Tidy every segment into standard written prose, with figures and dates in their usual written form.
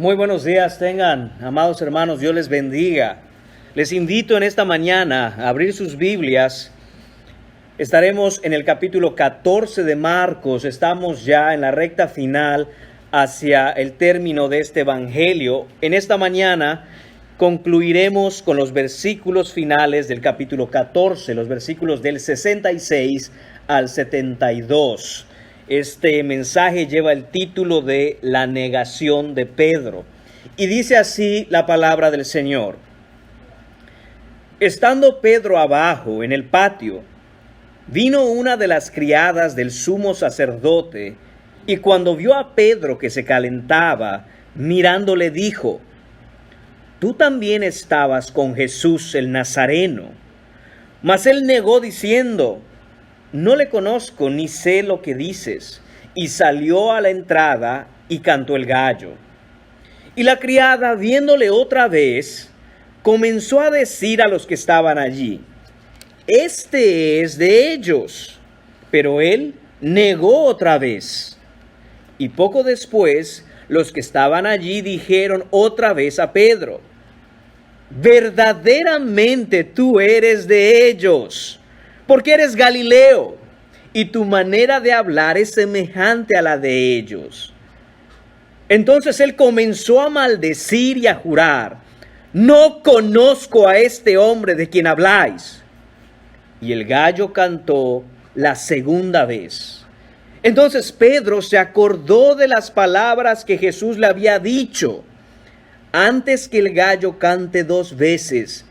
Muy buenos días tengan, amados hermanos, Dios les bendiga. Les invito en esta mañana a abrir sus Biblias. Estaremos en el capítulo 14 de Marcos, estamos ya en la recta final hacia el término de este evangelio. En esta mañana concluiremos con los versículos finales del capítulo 14, los versículos del 66 al 72. Este mensaje lleva el título de La negación de Pedro. Y dice así la palabra del Señor. Estando Pedro abajo en el patio, vino una de las criadas del sumo sacerdote, y cuando vio a Pedro que se calentaba, mirándole dijo: «Tú también estabas con Jesús el Nazareno». Mas él negó diciendo: «No le conozco ni sé lo que dices». Y salió a la entrada y cantó el gallo. Y la criada, viéndole otra vez, comenzó a decir a los que estaban allí: «Este es de ellos». Pero él negó otra vez. Y poco después, los que estaban allí dijeron otra vez a Pedro: «Verdaderamente tú eres de ellos, porque eres Galileo, y tu manera de hablar es semejante a la de ellos». Entonces él comenzó a maldecir y a jurar: «No conozco a este hombre de quien habláis». Y el gallo cantó la segunda vez. Entonces Pedro se acordó de las palabras que Jesús le había dicho: «Antes que el gallo cante 2 veces,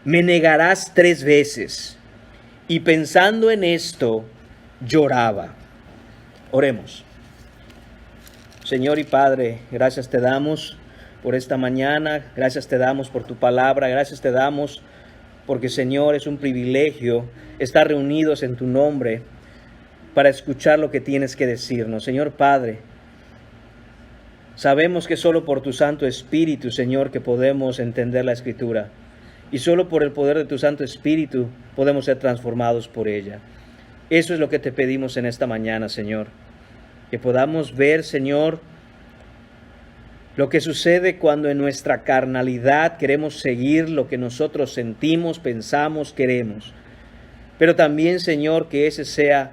me negarás 3 veces». Y pensando en esto, lloraba. Oremos. Señor y Padre, gracias te damos por esta mañana, gracias te damos por tu palabra, gracias te damos porque, Señor, es un privilegio estar reunidos en tu nombre para escuchar lo que tienes que decirnos. Señor Padre, sabemos que solo por tu Santo Espíritu, Señor, que podemos entender la Escritura. Y solo por el poder de tu Santo Espíritu podemos ser transformados por ella. Eso es lo que te pedimos en esta mañana, Señor. Que podamos ver, Señor, lo que sucede cuando en nuestra carnalidad queremos seguir lo que nosotros sentimos, pensamos, queremos. Pero también, Señor, que ese sea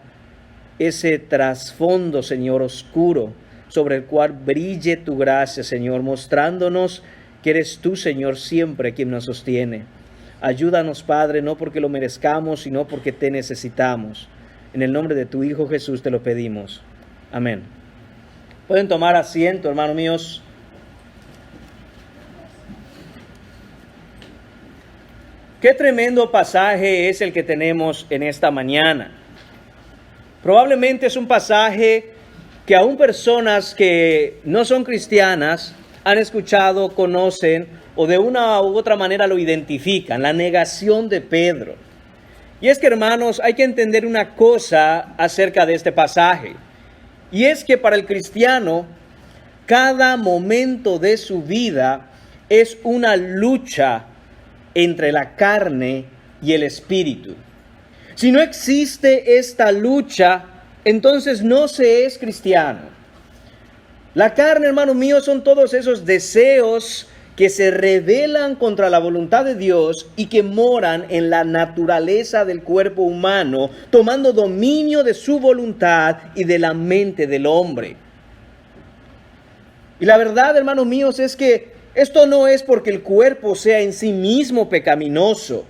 ese trasfondo, Señor, oscuro, sobre el cual brille tu gracia, Señor, mostrándonos que eres tú, Señor, siempre quien nos sostiene. Ayúdanos, Padre, no porque lo merezcamos, sino porque te necesitamos. En el nombre de tu Hijo Jesús te lo pedimos. Amén. Pueden tomar asiento, hermanos míos. Qué tremendo pasaje es el que tenemos en esta mañana. Probablemente es un pasaje que aún personas que no son cristianas han escuchado, conocen o de una u otra manera lo identifican, la negación de Pedro. Y es que, hermanos, hay que entender una cosa acerca de este pasaje. Y es que para el cristiano, cada momento de su vida es una lucha entre la carne y el espíritu. Si no existe esta lucha, entonces no se es cristiano. La carne, hermano mío, son todos esos deseos que se rebelan contra la voluntad de Dios y que moran en la naturaleza del cuerpo humano, tomando dominio de su voluntad y de la mente del hombre. Y la verdad, hermanos míos, es que esto no es porque el cuerpo sea en sí mismo pecaminoso.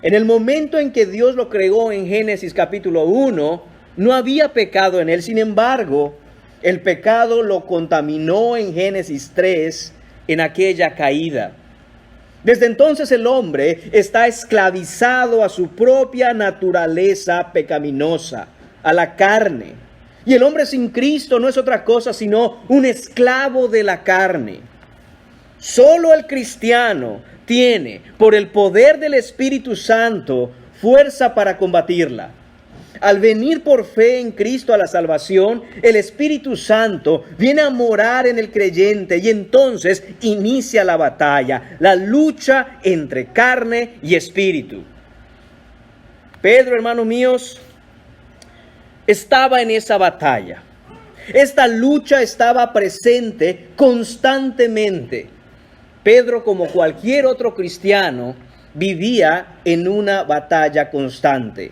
En el momento en que Dios lo creó en Génesis capítulo 1, no había pecado en él. Sin embargo, el pecado lo contaminó en Génesis 3, en aquella caída. Desde entonces el hombre está esclavizado a su propia naturaleza pecaminosa, a la carne. Y el hombre sin Cristo no es otra cosa sino un esclavo de la carne. Solo el cristiano tiene, por el poder del Espíritu Santo, fuerza para combatirla. Al venir por fe en Cristo a la salvación, el Espíritu Santo viene a morar en el creyente y entonces inicia la batalla, la lucha entre carne y espíritu. Pedro, hermanos míos, estaba en esa batalla. Esta lucha estaba presente constantemente. Pedro, como cualquier otro cristiano, vivía en una batalla constante.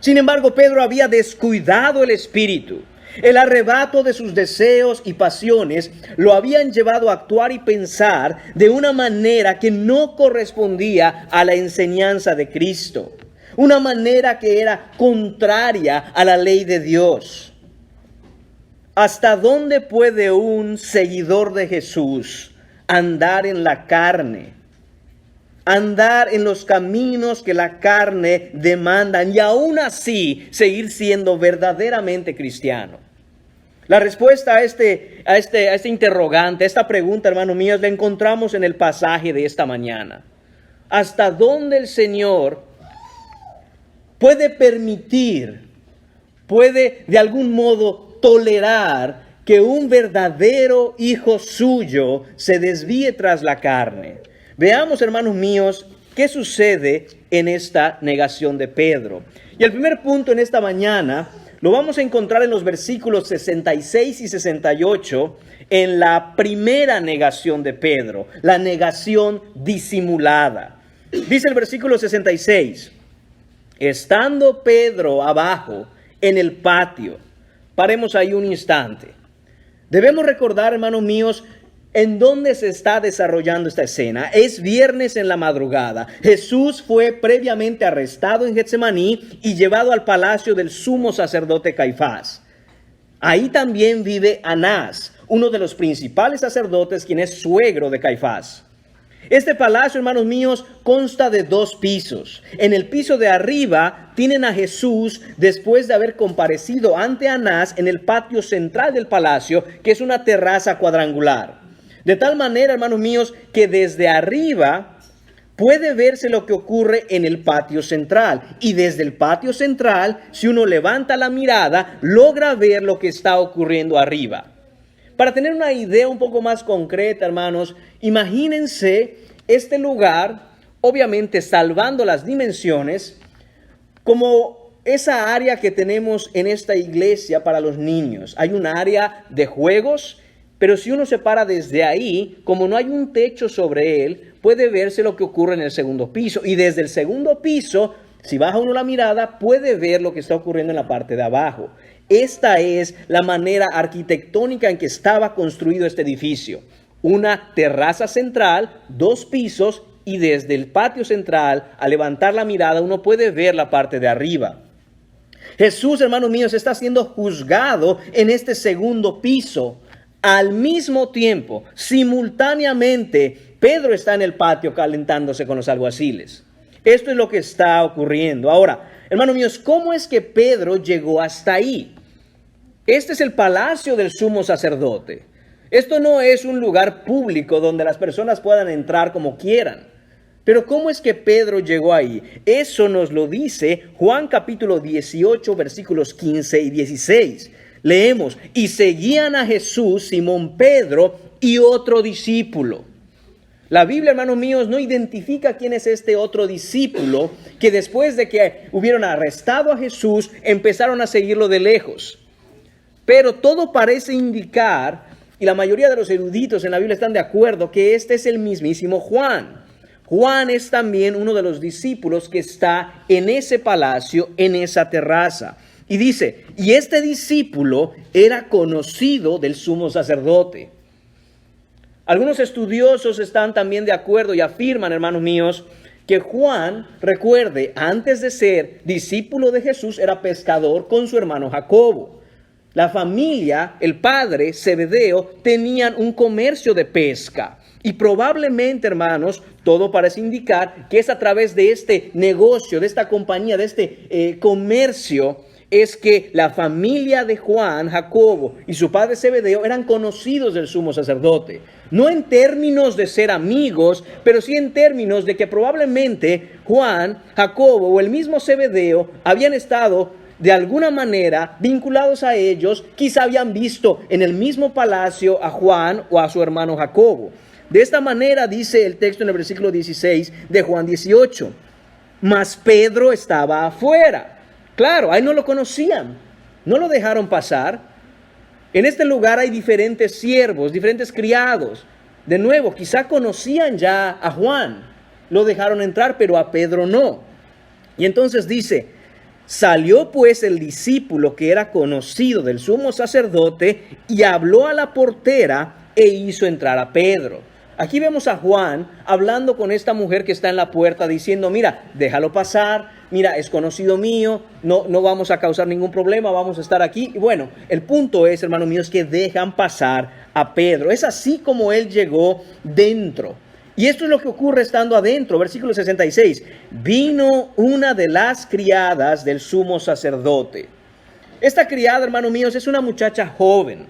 Sin embargo, Pedro había descuidado el espíritu. El arrebato de sus deseos y pasiones lo habían llevado a actuar y pensar de una manera que no correspondía a la enseñanza de Cristo. Una manera que era contraria a la ley de Dios. ¿Hasta dónde puede un seguidor de Jesús andar en la carne? Andar en los caminos que la carne demanda y aún así seguir siendo verdaderamente cristiano. La respuesta a este interrogante, a esta pregunta, hermanos míos, la encontramos en el pasaje de esta mañana. ¿Hasta dónde el Señor puede permitir, puede de algún modo tolerar que un verdadero hijo suyo se desvíe tras la carne? Veamos, hermanos míos, qué sucede en esta negación de Pedro. Y el primer punto en esta mañana lo vamos a encontrar en los versículos 66 y 68, en la primera negación de Pedro, la negación disimulada. Dice el versículo 66, estando Pedro abajo en el patio. Paremos ahí un instante. Debemos recordar, hermanos míos, ¿en dónde se está desarrollando esta escena? Es viernes en la madrugada. Jesús fue previamente arrestado en Getsemaní y llevado al palacio del sumo sacerdote Caifás. Ahí también vive Anás, uno de los principales sacerdotes, quien es suegro de Caifás. Este palacio, hermanos míos, consta de 2 pisos. En el piso de arriba tienen a Jesús después de haber comparecido ante Anás en el patio central del palacio, que es una terraza cuadrangular. De tal manera, hermanos míos, que desde arriba puede verse lo que ocurre en el patio central. Y desde el patio central, si uno levanta la mirada, logra ver lo que está ocurriendo arriba. Para tener una idea un poco más concreta, hermanos, imagínense este lugar, obviamente salvando las dimensiones, como esa área que tenemos en esta iglesia para los niños. Hay un área de juegos, pero si uno se para desde ahí, como no hay un techo sobre él, puede verse lo que ocurre en el segundo piso. Y desde el segundo piso, si baja uno la mirada, puede ver lo que está ocurriendo en la parte de abajo. Esta es la manera arquitectónica en que estaba construido este edificio. Una terraza central, 2 pisos, y desde el patio central, al levantar la mirada, uno puede ver la parte de arriba. Jesús, hermanos míos, está siendo juzgado en este segundo piso. Al mismo tiempo, simultáneamente, Pedro está en el patio calentándose con los alguaciles. Esto es lo que está ocurriendo. Ahora, hermanos míos, ¿cómo es que Pedro llegó hasta ahí? Este es el palacio del sumo sacerdote. Esto no es un lugar público donde las personas puedan entrar como quieran. Pero ¿cómo es que Pedro llegó ahí? Eso nos lo dice Juan capítulo 18, versículos 15 y 16. Leemos, y seguían a Jesús, Simón Pedro y otro discípulo. La Biblia, hermanos míos, no identifica quién es este otro discípulo que después de que hubieron arrestado a Jesús, empezaron a seguirlo de lejos. Pero todo parece indicar, y la mayoría de los eruditos en la Biblia están de acuerdo, que este es el mismísimo Juan. Juan es también uno de los discípulos que está en ese palacio, en esa terraza. Y dice, y este discípulo era conocido del sumo sacerdote. Algunos estudiosos están también de acuerdo y afirman, hermanos míos, que Juan, recuerde, antes de ser discípulo de Jesús, era pescador con su hermano Jacobo. La familia, el padre, Zebedeo, tenían un comercio de pesca. Y probablemente, hermanos, todo parece indicar que es a través de este negocio, de esta compañía, de este comercio, es que la familia de Juan, Jacobo y su padre Zebedeo eran conocidos del sumo sacerdote. No en términos de ser amigos, pero sí en términos de que probablemente Juan, Jacobo o el mismo Zebedeo habían estado de alguna manera vinculados a ellos. Quizá habían visto en el mismo palacio a Juan o a su hermano Jacobo. De esta manera dice el texto en el versículo 16 de Juan 18. Mas Pedro estaba afuera. Claro, ahí no lo conocían, no lo dejaron pasar. En este lugar hay diferentes siervos, diferentes criados. De nuevo, quizá conocían ya a Juan, lo dejaron entrar, pero a Pedro no. Y entonces dice, salió pues el discípulo que era conocido del sumo sacerdote y habló a la portera e hizo entrar a Pedro. Aquí vemos a Juan hablando con esta mujer que está en la puerta diciendo, mira, déjalo pasar, mira, es conocido mío, no vamos a causar ningún problema, vamos a estar aquí. Y bueno, el punto es, hermanos míos, que dejan pasar a Pedro. Es así como él llegó dentro. Y esto es lo que ocurre estando adentro. Versículo 66. Vino una de las criadas del sumo sacerdote. Esta criada, hermanos míos, es una muchacha joven.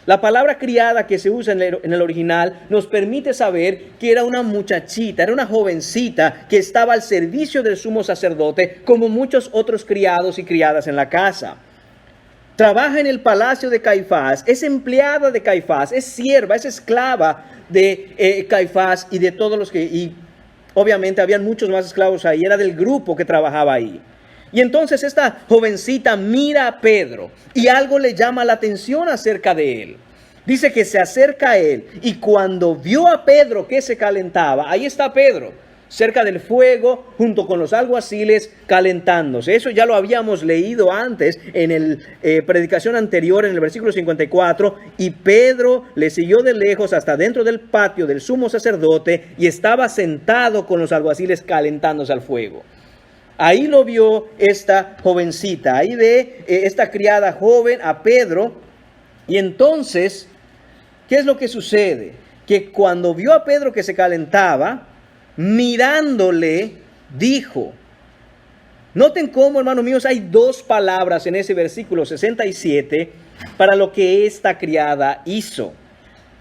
La palabra criada que se usa en el original nos permite saber que era una muchachita, era una jovencita que estaba al servicio del sumo sacerdote, como muchos otros criados y criadas en la casa. Trabaja en el palacio de Caifás, es empleada de Caifás, es sierva, es esclava de Caifás y de todos los que... Y obviamente habían muchos más esclavos ahí, era del grupo que trabajaba ahí. Y entonces esta jovencita mira a Pedro y algo le llama la atención acerca de él. Dice que se acerca a él y cuando vio a Pedro que se calentaba, ahí está Pedro, cerca del fuego, junto con los alguaciles, calentándose. Eso ya lo habíamos leído antes en la predicación anterior, en el versículo 54. Y Pedro le siguió de lejos hasta dentro del patio del sumo sacerdote y estaba sentado con los alguaciles calentándose al fuego. Ahí lo vio esta jovencita, ahí ve esta criada joven a Pedro. Y entonces, ¿qué es lo que sucede? Que cuando vio a Pedro que se calentaba, mirándole, dijo. Noten cómo, hermanos míos, hay dos palabras en ese versículo 67 para lo que esta criada hizo.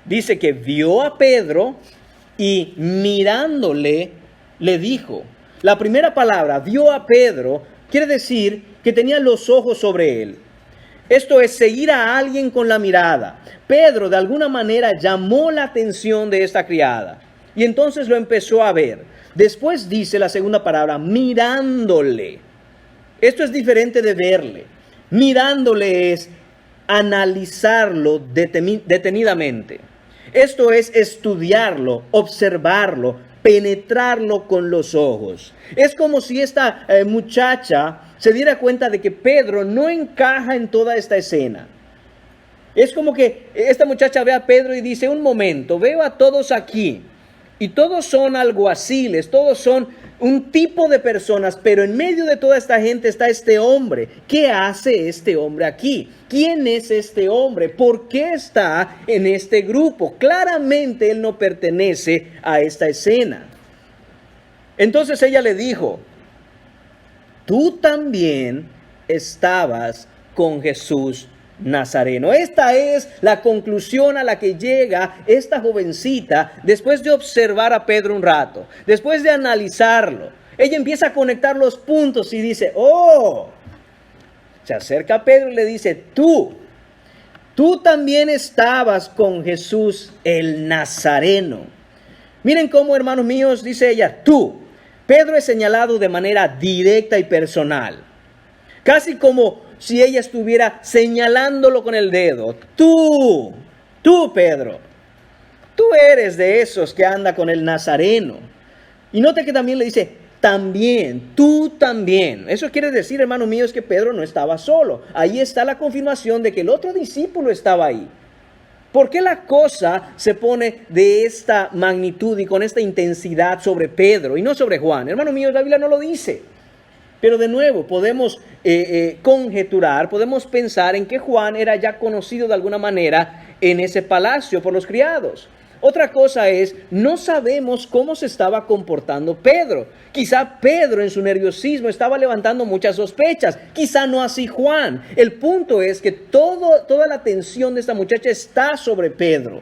Dice que vio a Pedro y mirándole, le dijo. La primera palabra, vio a Pedro, quiere decir que tenía los ojos sobre él. Esto es seguir a alguien con la mirada. Pedro de alguna manera llamó la atención de esta criada y entonces lo empezó a ver. Después dice la segunda palabra, mirándole. Esto es diferente de verle. Mirándole es analizarlo detenidamente. Esto es estudiarlo, observarlo, penetrarlo con los ojos. Es como si esta muchacha se diera cuenta de que Pedro no encaja en toda esta escena. Es como que esta muchacha ve a Pedro y dice, un momento, veo a todos aquí y todos son alguaciles, todos son un tipo de personas, pero en medio de toda esta gente está este hombre. ¿Qué hace este hombre aquí? ¿Quién es este hombre? ¿Por qué está en este grupo? Claramente él no pertenece a esta escena. Entonces ella le dijo, tú también estabas con Jesús Nazareno. Esta es la conclusión a la que llega esta jovencita después de observar a Pedro un rato, después de analizarlo. Ella empieza a conectar los puntos y dice, se acerca a Pedro y le dice, tú también estabas con Jesús el Nazareno. Miren cómo, hermanos míos, dice ella, tú. Pedro es señalado de manera directa y personal, casi como si ella estuviera señalándolo con el dedo. Tú, Pedro, tú eres de esos que anda con el Nazareno. Y note que también le dice, también, tú también. Eso quiere decir, hermanos míos, que Pedro no estaba solo. Ahí está la confirmación de que el otro discípulo estaba ahí. ¿Por qué la cosa se pone de esta magnitud y con esta intensidad sobre Pedro y no sobre Juan? Hermanos míos, la Biblia no lo dice. Pero de nuevo, podemos conjeturar, podemos pensar en que Juan era ya conocido de alguna manera en ese palacio por los criados. Otra cosa es, no sabemos cómo se estaba comportando Pedro. Quizá Pedro en su nerviosismo estaba levantando muchas sospechas. Quizá no así Juan. El punto es que toda la atención de esta muchacha está sobre Pedro.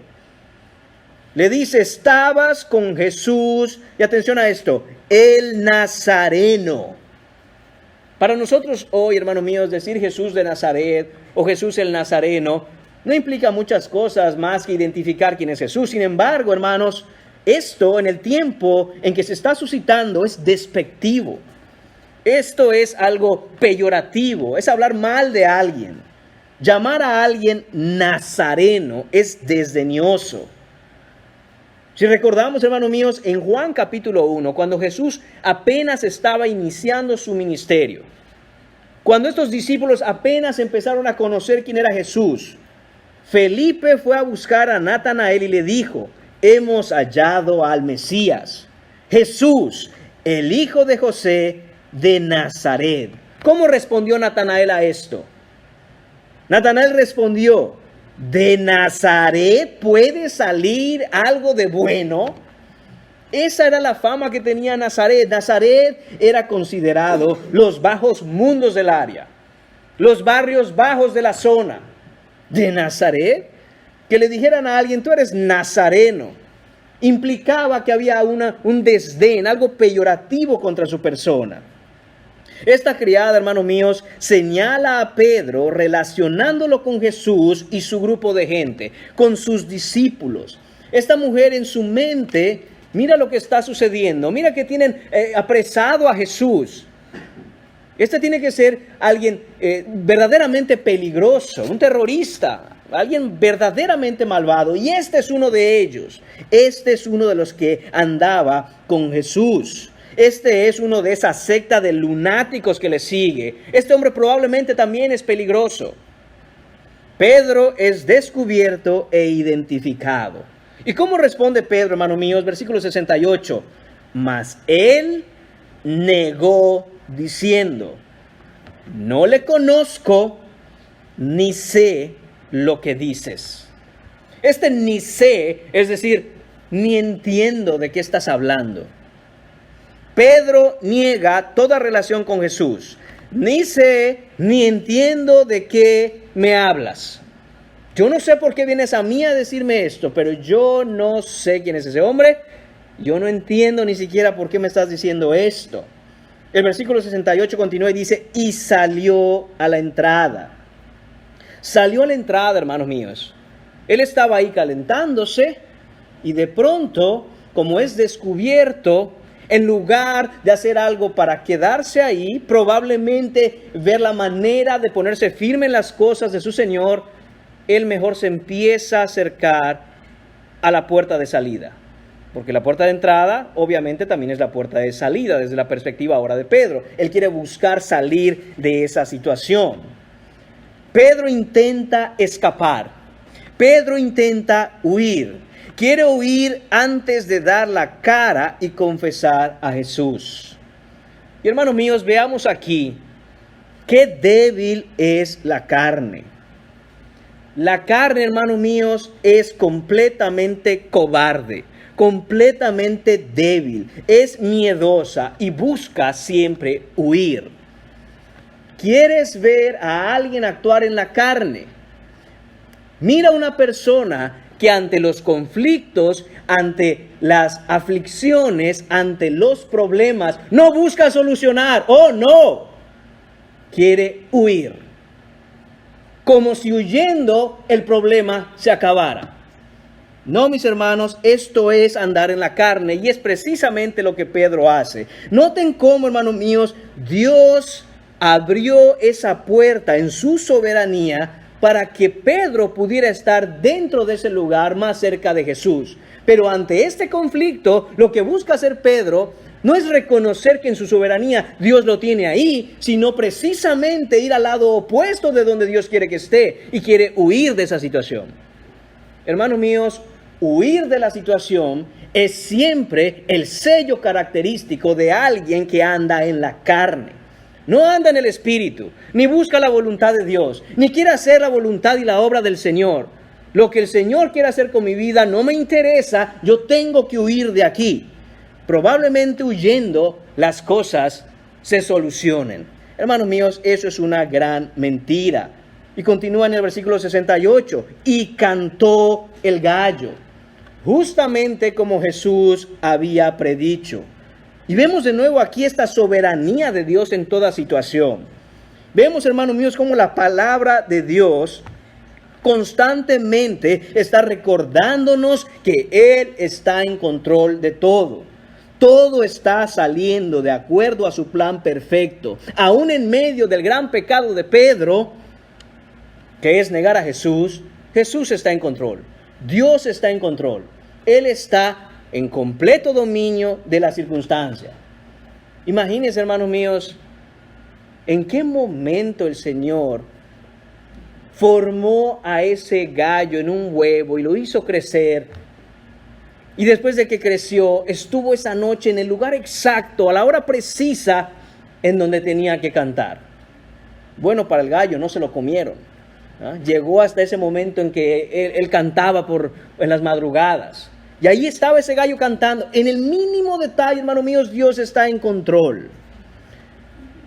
Le dice, estabas con Jesús, y atención a esto, el Nazareno. Para nosotros hoy, hermanos míos, decir Jesús de Nazaret o Jesús el Nazareno no implica muchas cosas más que identificar quién es Jesús. Sin embargo, hermanos, esto en el tiempo en que se está suscitando es despectivo. Esto es algo peyorativo, es hablar mal de alguien. Llamar a alguien nazareno es desdeñoso. Si recordamos, hermanos míos, en Juan capítulo 1, cuando Jesús apenas estaba iniciando su ministerio, cuando estos discípulos apenas empezaron a conocer quién era Jesús, Felipe fue a buscar a Natanael y le dijo: hemos hallado al Mesías, Jesús, el hijo de José de Nazaret. ¿Cómo respondió Natanael a esto? Natanael respondió: ¿de Nazaret puede salir algo de bueno? Esa era la fama que tenía Nazaret. Nazaret era considerado los bajos mundos del área, los barrios bajos de la zona. ¿De Nazaret? Que le dijeran a alguien: tú eres nazareno, implicaba que había un desdén, algo peyorativo contra su persona. Esta criada, hermanos míos, señala a Pedro relacionándolo con Jesús y su grupo de gente, con sus discípulos. Esta mujer en su mente, mira lo que está sucediendo, mira que tienen apresado a Jesús. Este tiene que ser alguien verdaderamente peligroso, un terrorista, alguien verdaderamente malvado. Y este es uno de ellos, este es uno de los que andaba con Jesús. Este es uno de esa secta de lunáticos que le sigue. Este hombre probablemente también es peligroso. Pedro es descubierto e identificado. ¿Y cómo responde Pedro, hermanos míos? Versículo 68. Mas él negó diciendo: no le conozco ni sé lo que dices. Este ni sé, es decir, ni entiendo de qué estás hablando. Pedro niega toda relación con Jesús. Ni sé, ni entiendo de qué me hablas. Yo no sé por qué vienes a mí a decirme esto, pero yo no sé quién es ese hombre. Yo no entiendo ni siquiera por qué me estás diciendo esto. El versículo 68 continúa y dice: y salió a la entrada. Salió a la entrada, hermanos míos. Él estaba ahí calentándose y de pronto, como es descubierto, en lugar de hacer algo para quedarse ahí, probablemente ver la manera de ponerse firme en las cosas de su Señor, él mejor se empieza a acercar a la puerta de salida. Porque la puerta de entrada, obviamente, también es la puerta de salida, desde la perspectiva ahora de Pedro. Él quiere buscar salir de esa situación. Pedro intenta escapar. Pedro intenta huir. Quiere huir antes de dar la cara y confesar a Jesús. Y hermanos míos, veamos aquí qué débil es la carne. La carne, hermanos míos, es completamente cobarde, completamente débil, es miedosa y busca siempre huir. ¿Quieres ver a alguien actuar en la carne? Mira a una persona que ante los conflictos, ante las aflicciones, ante los problemas, no busca solucionar. ¡Oh, no! Quiere huir. Como si huyendo el problema se acabara. No, mis hermanos, esto es andar en la carne y es precisamente lo que Pedro hace. Noten cómo, hermanos míos, Dios abrió esa puerta en su soberanía para que Pedro pudiera estar dentro de ese lugar más cerca de Jesús. Pero ante este conflicto, lo que busca hacer Pedro no es reconocer que en su soberanía Dios lo tiene ahí, sino precisamente ir al lado opuesto de donde Dios quiere que esté y quiere huir de esa situación. Hermanos míos, huir de la situación es siempre el sello característico de alguien que anda en la carne. No anda en el Espíritu, ni busca la voluntad de Dios, ni quiere hacer la voluntad y la obra del Señor. Lo que el Señor quiere hacer con mi vida no me interesa, yo tengo que huir de aquí. Probablemente huyendo las cosas se solucionen. Hermanos míos, eso es una gran mentira. Y continúa en el versículo 68, y cantó el gallo, justamente como Jesús había predicho. Y vemos de nuevo aquí esta soberanía de Dios en toda situación. Vemos, hermanos míos, cómo la palabra de Dios constantemente está recordándonos que Él está en control de todo. Todo está saliendo de acuerdo a su plan perfecto. Aún en medio del gran pecado de Pedro, que es negar a Jesús, Jesús está en control. Dios está en control. Él está en completo dominio de la circunstancia. Imagínense, hermanos míos, en qué momento el Señor formó a ese gallo en un huevo y lo hizo crecer. Y después de que creció, estuvo esa noche en el lugar exacto, a la hora precisa, en donde tenía que cantar. Bueno, para el gallo no se lo comieron. Llegó hasta ese momento en que él cantaba en las madrugadas. Y ahí estaba ese gallo cantando. En el mínimo detalle, hermanos míos, Dios está en control.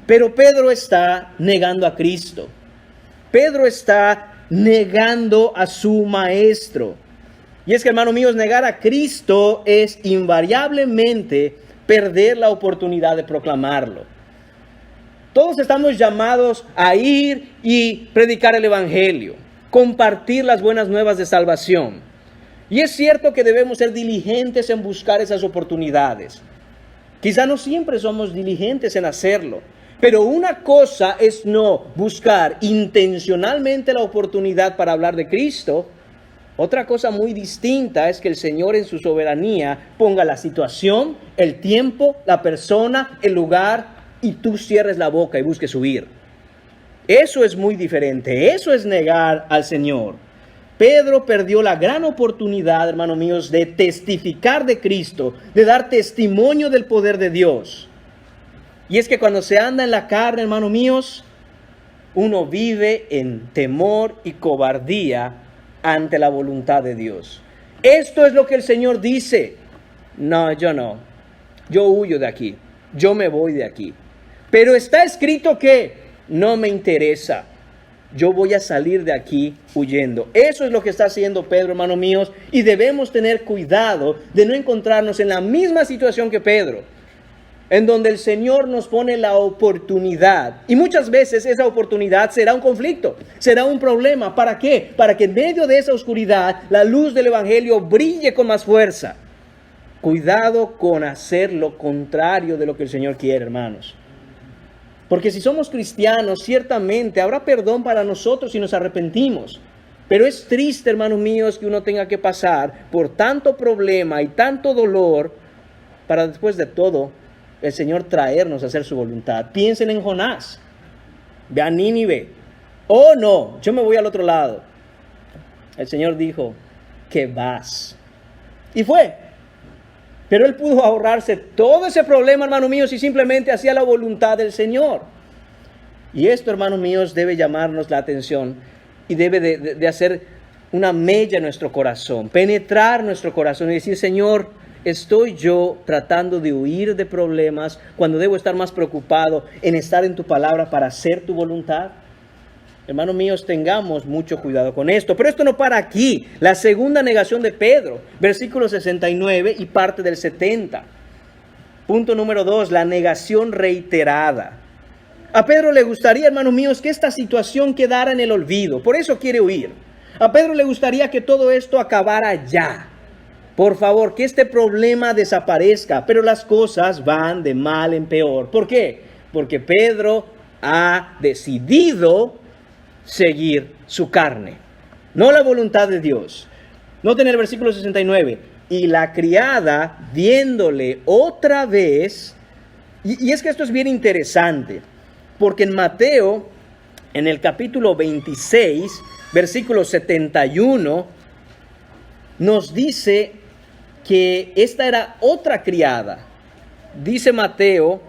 Pero Pedro está negando a Cristo. Pedro está negando a su maestro. Y es que, hermanos míos, negar a Cristo es invariablemente perder la oportunidad de proclamarlo. Todos estamos llamados a ir y predicar el Evangelio, compartir las buenas nuevas de salvación. Y es cierto que debemos ser diligentes en buscar esas oportunidades. Quizá no siempre somos diligentes en hacerlo, pero una cosa es no buscar intencionalmente la oportunidad para hablar de Cristo. Otra cosa muy distinta es que el Señor en su soberanía ponga la situación, el tiempo, la persona, el lugar, y tú cierres la boca y busques huir. Eso es muy diferente. Eso es negar al Señor. Pedro perdió la gran oportunidad, hermanos míos, de testificar de Cristo, de dar testimonio del poder de Dios. Y es que cuando se anda en la carne, hermanos míos, uno vive en temor y cobardía ante la voluntad de Dios. Esto es lo que el Señor dice. No. Yo huyo de aquí. Yo me voy de aquí. Pero está escrito que no me interesa. Yo voy a salir de aquí huyendo. Eso es lo que está haciendo Pedro, hermanos míos. Y debemos tener cuidado de no encontrarnos en la misma situación que Pedro, en donde el Señor nos pone la oportunidad. Y muchas veces esa oportunidad será un conflicto, será un problema. ¿Para qué? Para que en medio de esa oscuridad la luz del Evangelio brille con más fuerza. Cuidado con hacer lo contrario de lo que el Señor quiere, hermanos. Porque si somos cristianos, ciertamente habrá perdón para nosotros si nos arrepentimos. Pero es triste, hermanos míos, que uno tenga que pasar por tanto problema y tanto dolor para después de todo el Señor traernos a hacer su voluntad. Piensen en Jonás. Ve a Nínive. Oh no, yo me voy al otro lado. El Señor dijo que vas. Y fue. Pero él pudo ahorrarse todo ese problema, hermanos míos, y simplemente hacía la voluntad del Señor. Y esto, hermanos míos, debe llamarnos la atención y debe de hacer una mella en nuestro corazón, penetrar nuestro corazón y decir: Señor, ¿estoy yo tratando de huir de problemas cuando debo estar más preocupado en estar en tu palabra para hacer tu voluntad? Hermanos míos, tengamos mucho cuidado con esto. Pero esto no para aquí. La segunda negación de Pedro, versículo 69 y parte del 70. Punto número 2, la negación reiterada. A Pedro le gustaría, hermanos míos, que esta situación quedara en el olvido. Por eso quiere huir. A Pedro le gustaría que todo esto acabara ya. Por favor, que este problema desaparezca. Pero las cosas van de mal en peor. ¿Por qué? Porque Pedro ha decidido seguir su carne, no la voluntad de Dios. Noten el versículo 69. Y la criada, viéndole otra vez, y es que esto es bien interesante, porque en Mateo, en el capítulo 26, versículo 71, nos dice que esta era otra criada. Dice Mateo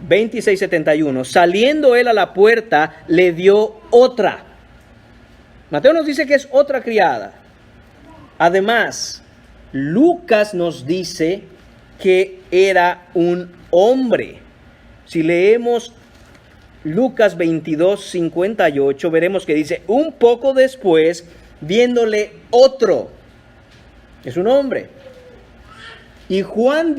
26:71, saliendo él a la puerta, le dio otra. Mateo nos dice que es otra criada. Además, Lucas nos dice que era un hombre. Si leemos Lucas 22:58, veremos que dice: un poco después, viéndole otro. Es un hombre. Y Juan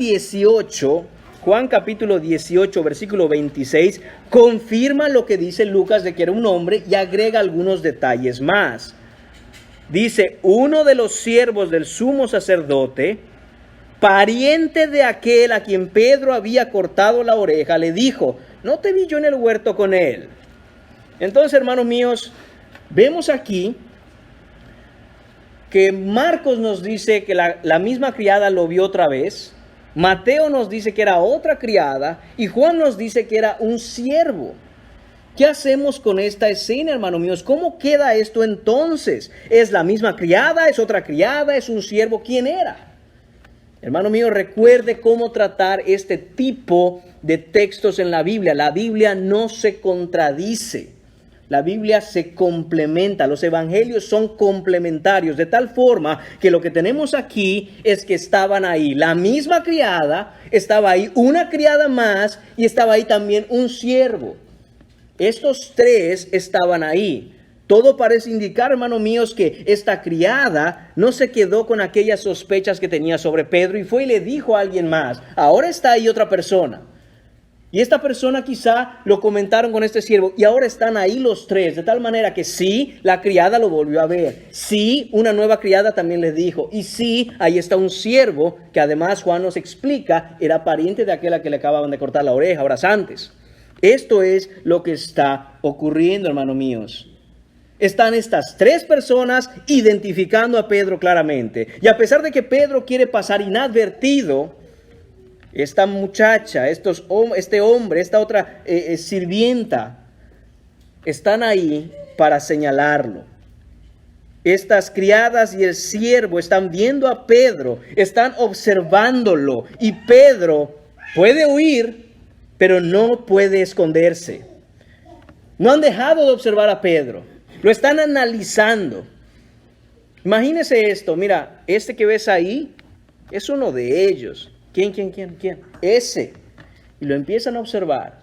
capítulo 18, versículo 26, confirma lo que dice Lucas de que era un hombre y agrega algunos detalles más. Dice: uno de los siervos del sumo sacerdote, pariente de aquel a quien Pedro había cortado la oreja, le dijo: ¿no te vi yo en el huerto con él? Entonces, hermanos míos, Vemos aquí que Marcos nos dice que la misma criada lo vio otra vez, Mateo nos dice que era otra criada y Juan nos dice que era un siervo. ¿Qué hacemos con esta escena, hermanos míos? ¿Cómo queda esto entonces? ¿Es la misma criada? ¿Es otra criada? ¿Es un siervo? ¿Quién era? Hermano mío, recuerde cómo tratar este tipo de textos en la Biblia. La Biblia no se contradice. La Biblia se complementa. Los evangelios son complementarios. De tal forma que lo que tenemos aquí es que estaban ahí la misma criada, estaba ahí una criada más y estaba ahí también un siervo. Estos tres estaban ahí. Todo parece indicar, hermanos míos, que esta criada no se quedó con aquellas sospechas que tenía sobre Pedro y fue y le dijo a alguien más. Ahora está ahí otra persona. Y esta persona quizá lo comentaron con este siervo y ahora están ahí los tres. De tal manera que sí, la criada lo volvió a ver. Sí, una nueva criada también le dijo. Y sí, ahí está un siervo que además Juan nos explica era pariente de aquel a que le acababan de cortar la oreja horas antes. Esto es lo que está ocurriendo, hermanos míos. Están estas tres personas identificando a Pedro claramente. Y a pesar de que Pedro quiere pasar inadvertido, esta muchacha, este hombre, esta otra sirvienta, están ahí para señalarlo. Estas criadas y el siervo están viendo a Pedro, están observándolo. Y Pedro puede huir, pero no puede esconderse. No han dejado de observar a Pedro. Lo están analizando. Imagínese esto. Mira, este que ves ahí es uno de ellos. ¿Quién? Ese. Y lo empiezan a observar.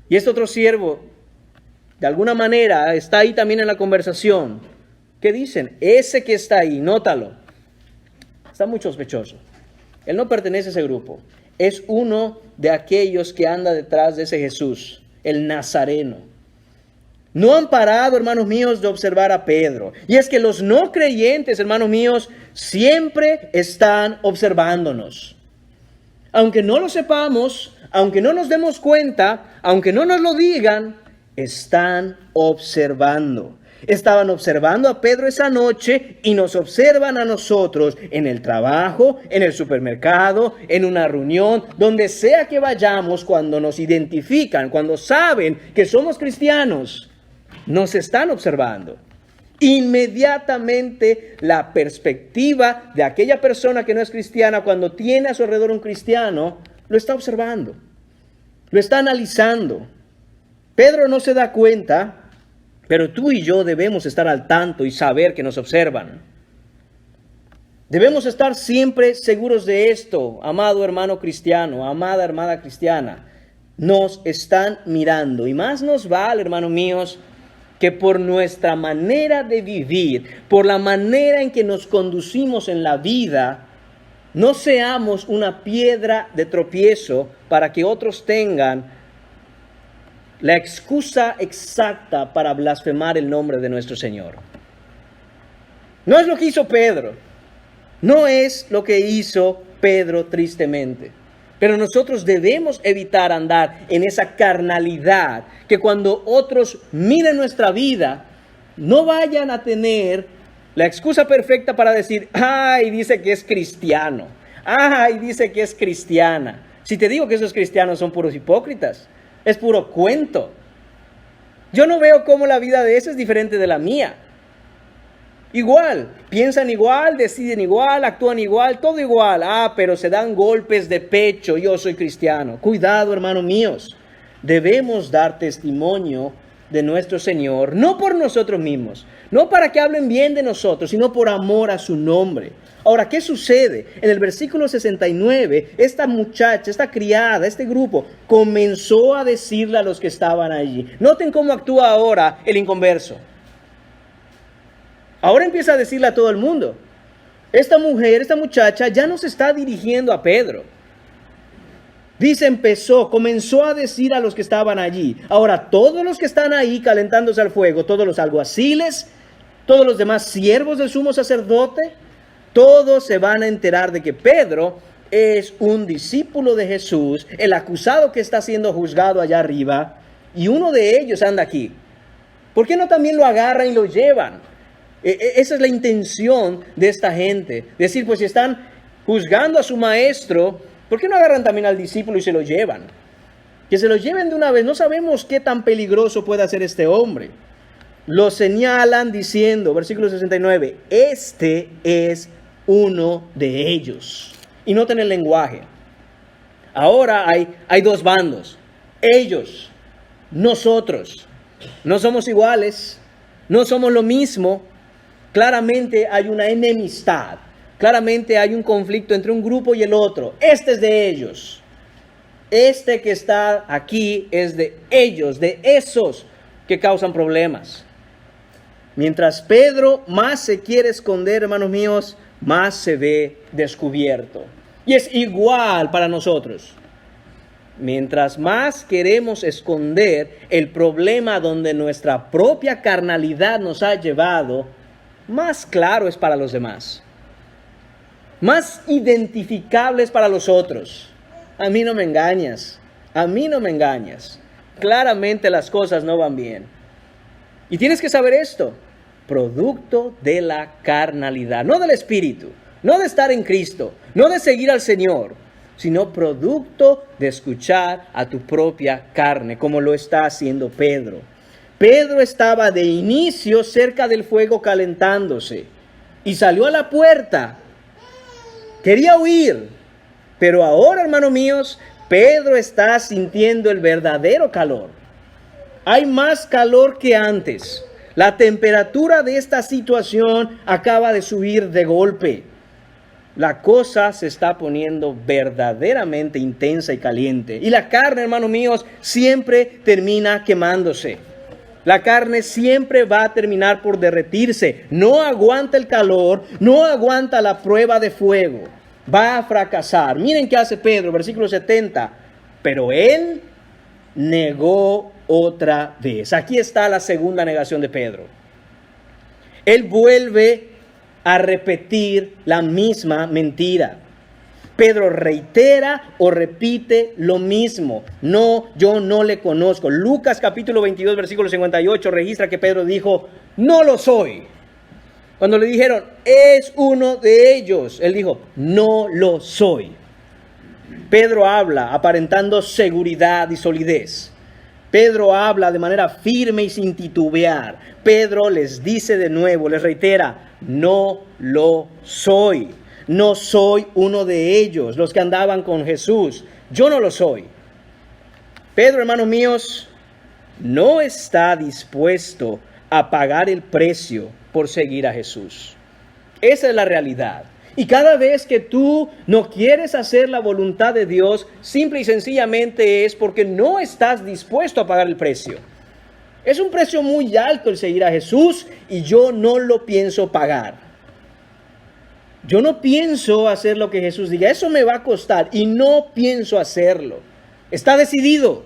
Y este otro siervo, de alguna manera, está ahí también en la conversación. ¿Qué dicen? Ese que está ahí, nótalo. Está muy sospechoso. Él no pertenece a ese grupo. Es uno de aquellos que anda detrás de ese Jesús, el Nazareno. No han parado, hermanos míos, de observar a Pedro. Y es que los no creyentes, hermanos míos, siempre están observándonos. Aunque no lo sepamos, aunque no nos demos cuenta, aunque no nos lo digan, están observando. Estaban observando a Pedro esa noche y nos observan a nosotros en el trabajo, en el supermercado, en una reunión, donde sea que vayamos, cuando nos identifican, cuando saben que somos cristianos, nos están observando. Inmediatamente la perspectiva de aquella persona que no es cristiana, cuando tiene a su alrededor un cristiano, lo está observando, lo está analizando. Pedro no se da cuenta, pero tú y yo debemos estar al tanto y saber que nos observan. Debemos estar siempre seguros de esto, amado hermano cristiano, amada hermana cristiana. Nos están mirando y más nos vale, hermanos míos, que por nuestra manera de vivir, por la manera en que nos conducimos en la vida, no seamos una piedra de tropiezo para que otros tengan la excusa exacta para blasfemar el nombre de nuestro Señor. No es lo que hizo Pedro. No es lo que hizo Pedro tristemente. Pero nosotros debemos evitar andar en esa carnalidad, que cuando otros miren nuestra vida, no vayan a tener la excusa perfecta para decir, ay, dice que es cristiano, ay, dice que es cristiana. Si te digo que esos cristianos son puros hipócritas, es puro cuento. Yo no veo cómo la vida de ese es diferente de la mía. Igual, piensan igual, deciden igual, actúan igual, todo igual. Pero se dan golpes de pecho, yo soy cristiano. Cuidado, hermanos míos. Debemos dar testimonio de nuestro Señor, no por nosotros mismos, no para que hablen bien de nosotros, sino por amor a su nombre. Ahora, ¿qué sucede? En el versículo 69, esta muchacha, esta criada, este grupo, comenzó a decirle a los que estaban allí. Noten cómo actúa ahora el inconverso. Ahora empieza a decirle a todo el mundo. Esta mujer, esta muchacha ya no se está dirigiendo a Pedro. Dice, comenzó a decir a los que estaban allí. Ahora, todos los que están ahí calentándose al fuego, todos los alguaciles, todos los demás siervos del sumo sacerdote, todos se van a enterar de que Pedro es un discípulo de Jesús, el acusado que está siendo juzgado allá arriba, y uno de ellos anda aquí. ¿Por qué no también lo agarran y lo llevan? Esa es la intención de esta gente. Decir, pues si están juzgando a su maestro, ¿por qué no agarran también al discípulo y se lo llevan? Que se lo lleven de una vez. No sabemos qué tan peligroso puede ser este hombre. Lo señalan diciendo, versículo 69, este es uno de ellos. Y noten el lenguaje. Ahora hay dos bandos. Ellos, nosotros. No somos iguales, no somos lo mismo. Claramente hay una enemistad. Claramente hay un conflicto entre un grupo y el otro. Este es de ellos. Este que está aquí es de ellos, de esos que causan problemas. Mientras Pedro más se quiere esconder, hermanos míos, más se ve descubierto. Y es igual para nosotros. Mientras más queremos esconder el problema donde nuestra propia carnalidad nos ha llevado, más claro es para los demás. Más identificable es para los otros. A mí no me engañas. A mí no me engañas. Claramente las cosas no van bien. Y tienes que saber esto. Producto de la carnalidad, no del Espíritu, no de estar en Cristo, no de seguir al Señor, sino producto de escuchar a tu propia carne, como lo está haciendo Pedro. Pedro estaba de inicio cerca del fuego calentándose y salió a la puerta. Quería huir, pero ahora, hermanos míos, Pedro está sintiendo el verdadero calor. Hay más calor que antes. La temperatura de esta situación acaba de subir de golpe. La cosa se está poniendo verdaderamente intensa y caliente. Y la carne, hermanos míos, siempre termina quemándose. La carne siempre va a terminar por derretirse. No aguanta el calor, no aguanta la prueba de fuego. Va a fracasar. Miren qué hace Pedro, versículo 70. Pero él negó otra vez. Aquí está la segunda negación de Pedro. Él vuelve a repetir la misma mentira. Pedro reitera o repite lo mismo. No, yo no le conozco. Lucas capítulo 22, versículo 58 registra que Pedro dijo, no lo soy. Cuando le dijeron, es uno de ellos, él dijo, no lo soy. Pedro habla aparentando seguridad y solidez. Pedro habla de manera firme y sin titubear. Pedro les dice de nuevo, les reitera, no lo soy. No soy uno de ellos, los que andaban con Jesús. Yo no lo soy. Pedro, hermanos míos, no está dispuesto a pagar el precio por seguir a Jesús. Esa es la realidad. Y cada vez que tú no quieres hacer la voluntad de Dios, simple y sencillamente es porque no estás dispuesto a pagar el precio. Es un precio muy alto el seguir a Jesús y yo no lo pienso pagar. Yo no pienso hacer lo que Jesús diga. Eso me va a costar y no pienso hacerlo. Está decidido.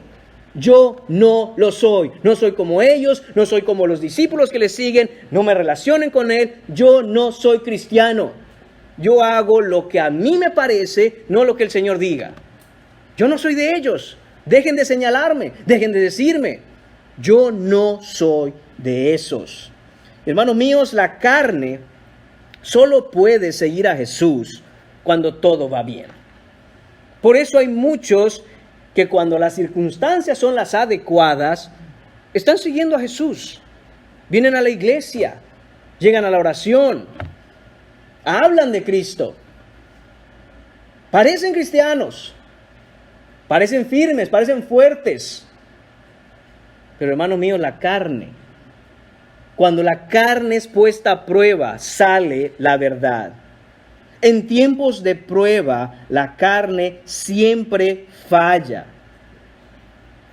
Yo no lo soy. No soy como ellos, no soy como los discípulos que le siguen. No me relacionen con él. Yo no soy cristiano. Yo hago lo que a mí me parece, no lo que el Señor diga. Yo no soy de ellos. Dejen de señalarme, dejen de decirme. Yo no soy de esos. Hermanos míos, la carne solo puede seguir a Jesús cuando todo va bien. Por eso hay muchos que cuando las circunstancias son las adecuadas, están siguiendo a Jesús. Vienen a la iglesia, llegan a la oración, hablan de Cristo, parecen cristianos, parecen firmes, parecen fuertes. Pero hermanos míos, la carne, cuando la carne es puesta a prueba, sale la verdad. En tiempos de prueba, la carne siempre falla.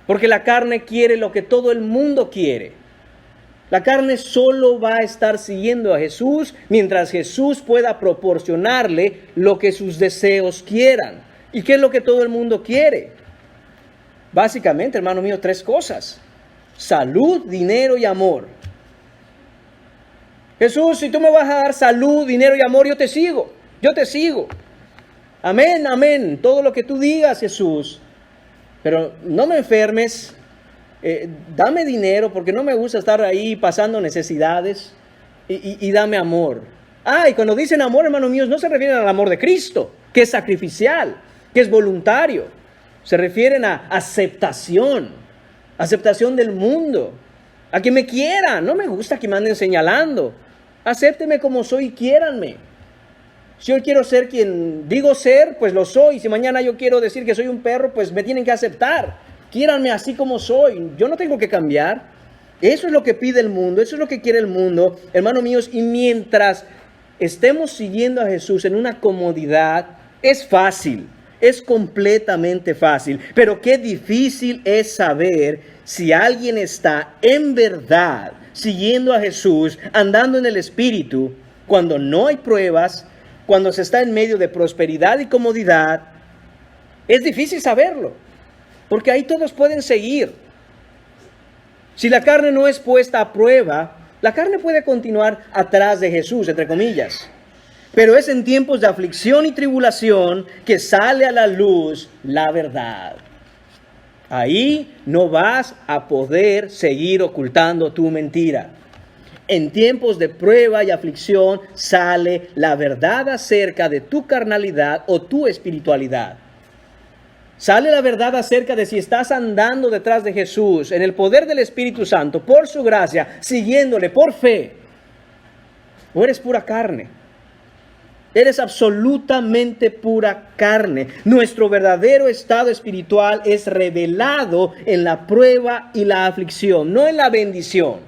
Porque la carne quiere lo que todo el mundo quiere. La carne solo va a estar siguiendo a Jesús mientras Jesús pueda proporcionarle lo que sus deseos quieran. ¿Y qué es lo que todo el mundo quiere? Básicamente, hermano mío, 3 cosas. Salud, dinero y amor. Jesús, si tú me vas a dar salud, dinero y amor, yo te sigo. Yo te sigo. Amén, amén. Todo lo que tú digas, Jesús. Pero no me enfermes, Dame dinero porque no me gusta estar ahí pasando necesidades y dame amor. Y cuando dicen amor, hermanos míos, no se refieren al amor de Cristo, que es sacrificial, que es voluntario. Se refieren a aceptación del mundo, a que me quieran. No me gusta que me anden señalando. Acépteme como soy y quiéranme. Si yo quiero ser quien digo ser, pues lo soy. Si mañana yo quiero decir que soy un perro, pues me tienen que aceptar. Quiéranme así como soy. Yo no tengo que cambiar. Eso es lo que pide el mundo. Eso es lo que quiere el mundo, hermanos míos. Y mientras estemos siguiendo a Jesús en una comodidad, es fácil. Es completamente fácil. Pero qué difícil es saber si alguien está en verdad siguiendo a Jesús, andando en el Espíritu, cuando no hay pruebas, cuando se está en medio de prosperidad y comodidad. Es difícil saberlo, porque ahí todos pueden seguir. Si la carne no es puesta a prueba, la carne puede continuar atrás de Jesús, entre comillas. Pero es en tiempos de aflicción y tribulación que sale a la luz la verdad. Ahí no vas a poder seguir ocultando tu mentira. En tiempos de prueba y aflicción sale la verdad acerca de tu carnalidad o tu espiritualidad. Sale la verdad acerca de si estás andando detrás de Jesús en el poder del Espíritu Santo, por su gracia, siguiéndole por fe, o eres pura carne. Eres absolutamente pura carne. Nuestro verdadero estado espiritual es revelado en la prueba y la aflicción, no en la bendición.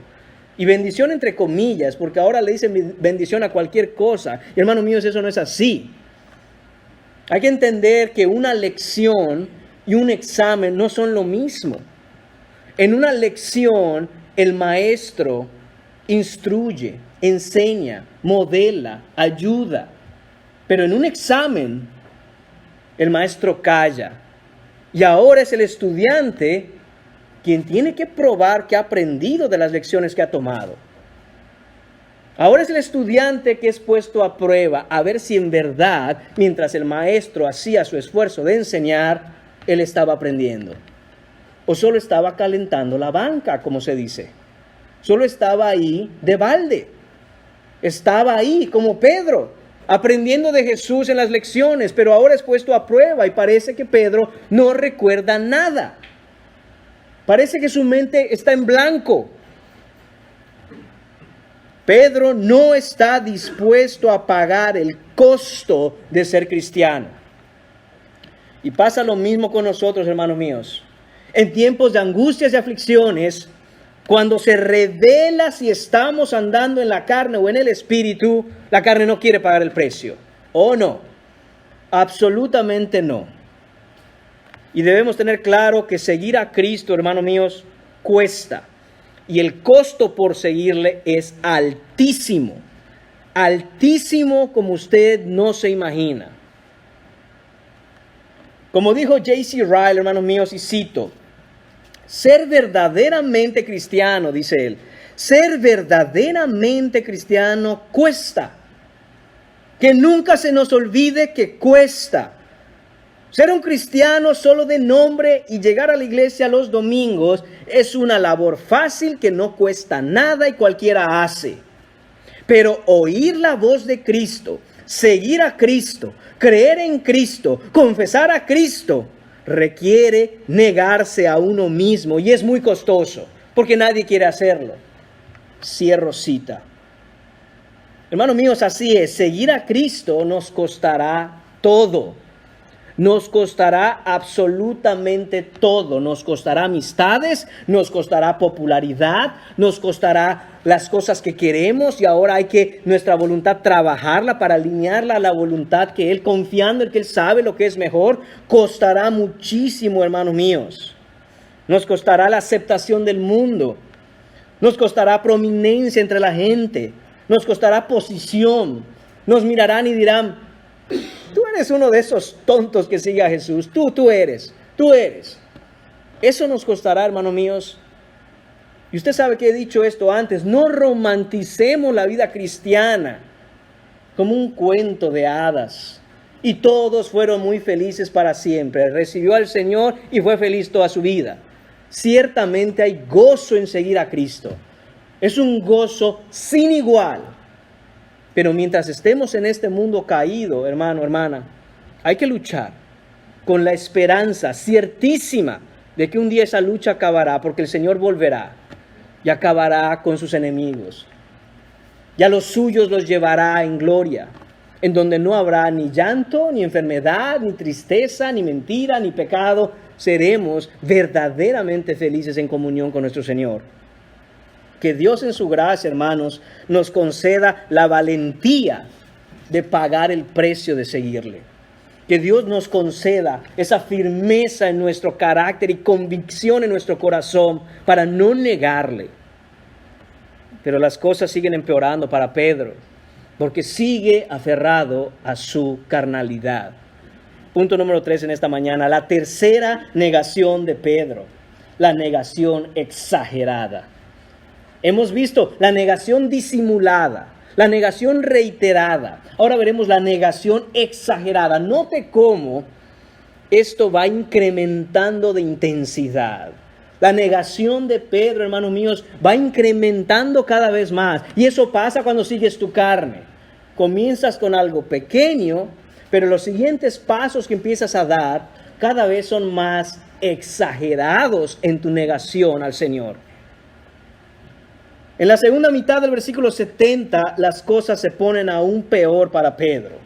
Y bendición entre comillas, porque ahora le dicen bendición a cualquier cosa. Y hermanos míos, eso no es así. Hay que entender que una lección y un examen no son lo mismo. En una lección, el maestro instruye, enseña, modela, ayuda. Pero en un examen, el maestro calla. Y ahora es el estudiante quien tiene que probar que ha aprendido de las lecciones que ha tomado. Ahora es el estudiante que es puesto a prueba a ver si en verdad, mientras el maestro hacía su esfuerzo de enseñar, él estaba aprendiendo. O solo estaba calentando la banca, como se dice. Solo estaba ahí de balde. Estaba ahí como Pedro, aprendiendo de Jesús en las lecciones, pero ahora es puesto a prueba y parece que Pedro no recuerda nada. Parece que su mente está en blanco. Pedro no está dispuesto a pagar el costo de ser cristiano. Y pasa lo mismo con nosotros, hermanos míos. En tiempos de angustias y aflicciones, cuando se revela si estamos andando en la carne o en el espíritu, la carne no quiere pagar el precio. ¿O no? Absolutamente no. Y debemos tener claro que seguir a Cristo, hermanos míos, cuesta. Y el costo por seguirle es altísimo. Altísimo como usted no se imagina. Como dijo J.C. Ryle, hermanos míos, y cito: ser verdaderamente cristiano, dice él, ser verdaderamente cristiano cuesta. Que nunca se nos olvide que cuesta. Ser un cristiano solo de nombre y llegar a la iglesia los domingos es una labor fácil que no cuesta nada y cualquiera hace. Pero oír la voz de Cristo, seguir a Cristo, creer en Cristo, confesar a Cristo, requiere negarse a uno mismo y es muy costoso porque nadie quiere hacerlo. Cierro cita. Hermanos míos, así es. Seguir a Cristo nos costará todo. Nos costará absolutamente todo. Nos costará amistades, nos costará popularidad, nos costará las cosas que queremos y ahora hay que nuestra voluntad trabajarla para alinearla a la voluntad que Él, confiando en que Él sabe lo que es mejor. Costará muchísimo, hermanos míos. Nos costará la aceptación del mundo. Nos costará prominencia entre la gente. Nos costará posición. Nos mirarán y dirán: tú eres uno de esos tontos que sigue a Jesús. Tú eres. Eso nos costará, hermanos míos. Y usted sabe que he dicho esto antes. No romanticemos la vida cristiana como un cuento de hadas. Y todos fueron muy felices para siempre. Recibió al Señor y fue feliz toda su vida. Ciertamente hay gozo en seguir a Cristo. Es un gozo sin igual. Pero mientras estemos en este mundo caído, hermano, hermana, hay que luchar con la esperanza ciertísima de que un día esa lucha acabará, porque el Señor volverá y acabará con sus enemigos. Y a los suyos los llevará en gloria, en donde no habrá ni llanto, ni enfermedad, ni tristeza, ni mentira, ni pecado. Seremos verdaderamente felices en comunión con nuestro Señor. Que Dios en su gracia, hermanos, nos conceda la valentía de pagar el precio de seguirle. Que Dios nos conceda esa firmeza en nuestro carácter y convicción en nuestro corazón para no negarle. Pero las cosas siguen empeorando para Pedro, porque sigue aferrado a su carnalidad. Punto número 3 en esta mañana, la tercera negación de Pedro, la negación exagerada. Hemos visto la negación disimulada, la negación reiterada. Ahora veremos la negación exagerada. Note cómo esto va incrementando de intensidad. La negación de Pedro, hermanos míos, va incrementando cada vez más. Y eso pasa cuando sigues tu carne. Comienzas con algo pequeño, pero los siguientes pasos que empiezas a dar cada vez son más exagerados en tu negación al Señor. En la segunda mitad del versículo 70, las cosas se ponen aún peor para Pedro.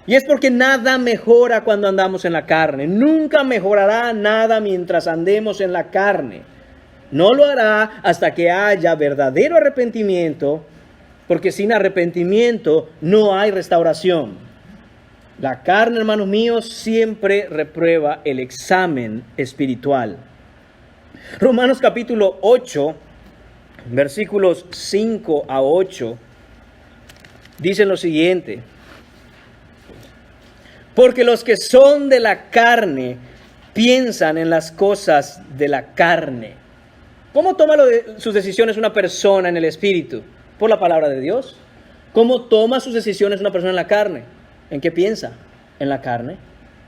Y es porque nada mejora cuando andamos en la carne. Nunca mejorará nada mientras andemos en la carne. No lo hará hasta que haya verdadero arrepentimiento, porque sin arrepentimiento no hay restauración. La carne, hermanos míos, siempre reprueba el examen espiritual. Romanos capítulo 8, versículos 5 a 8, dicen lo siguiente: porque los que son de la carne piensan en las cosas de la carne. ¿Cómo toma sus decisiones una persona en el espíritu? Por la palabra de Dios. ¿Cómo toma sus decisiones una persona en la carne? ¿En qué piensa? En la carne.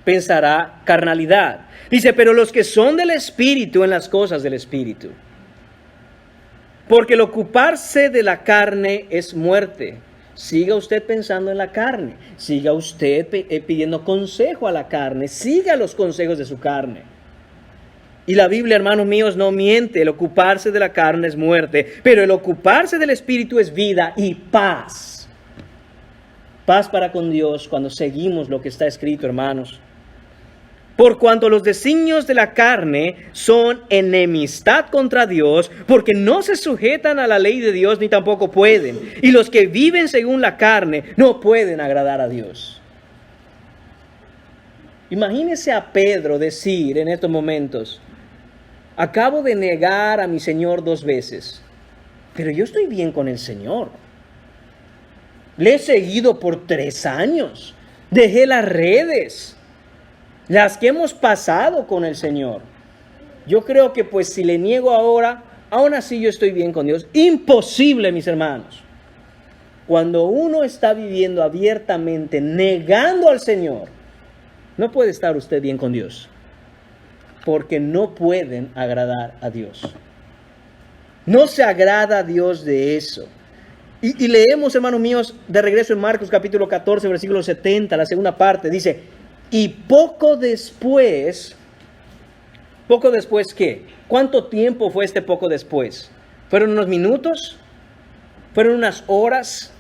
Pensará carnalidad. Dice, pero los que son del espíritu, en las cosas del espíritu. Porque el ocuparse de la carne es muerte. Siga usted pensando en la carne. Siga usted pidiendo consejo a la carne. Siga los consejos de su carne. Y la Biblia, hermanos míos, no miente. El ocuparse de la carne es muerte. Pero el ocuparse del espíritu es vida y paz. Paz para con Dios cuando seguimos lo que está escrito, hermanos. Por cuanto los designios de la carne son enemistad contra Dios, porque no se sujetan a la ley de Dios ni tampoco pueden. Y los que viven según la carne no pueden agradar a Dios. Imagínese a Pedro decir en estos momentos: acabo de negar a mi Señor 2 veces, pero yo estoy bien con el Señor. Le he seguido por 3 años. Dejé las redes, las que hemos pasado con el Señor. Yo creo que pues si le niego ahora, aún así yo estoy bien con Dios. Imposible, mis hermanos. Cuando uno está viviendo abiertamente, negando al Señor, no puede estar usted bien con Dios. Porque no pueden agradar a Dios. No se agrada a Dios de eso. Y leemos, hermanos míos, de regreso en Marcos capítulo 14, versículo 70, la segunda parte, dice: y poco después, ¿qué? ¿Cuánto tiempo fue este poco después? ¿Fueron unos minutos? ¿Fueron unas horas?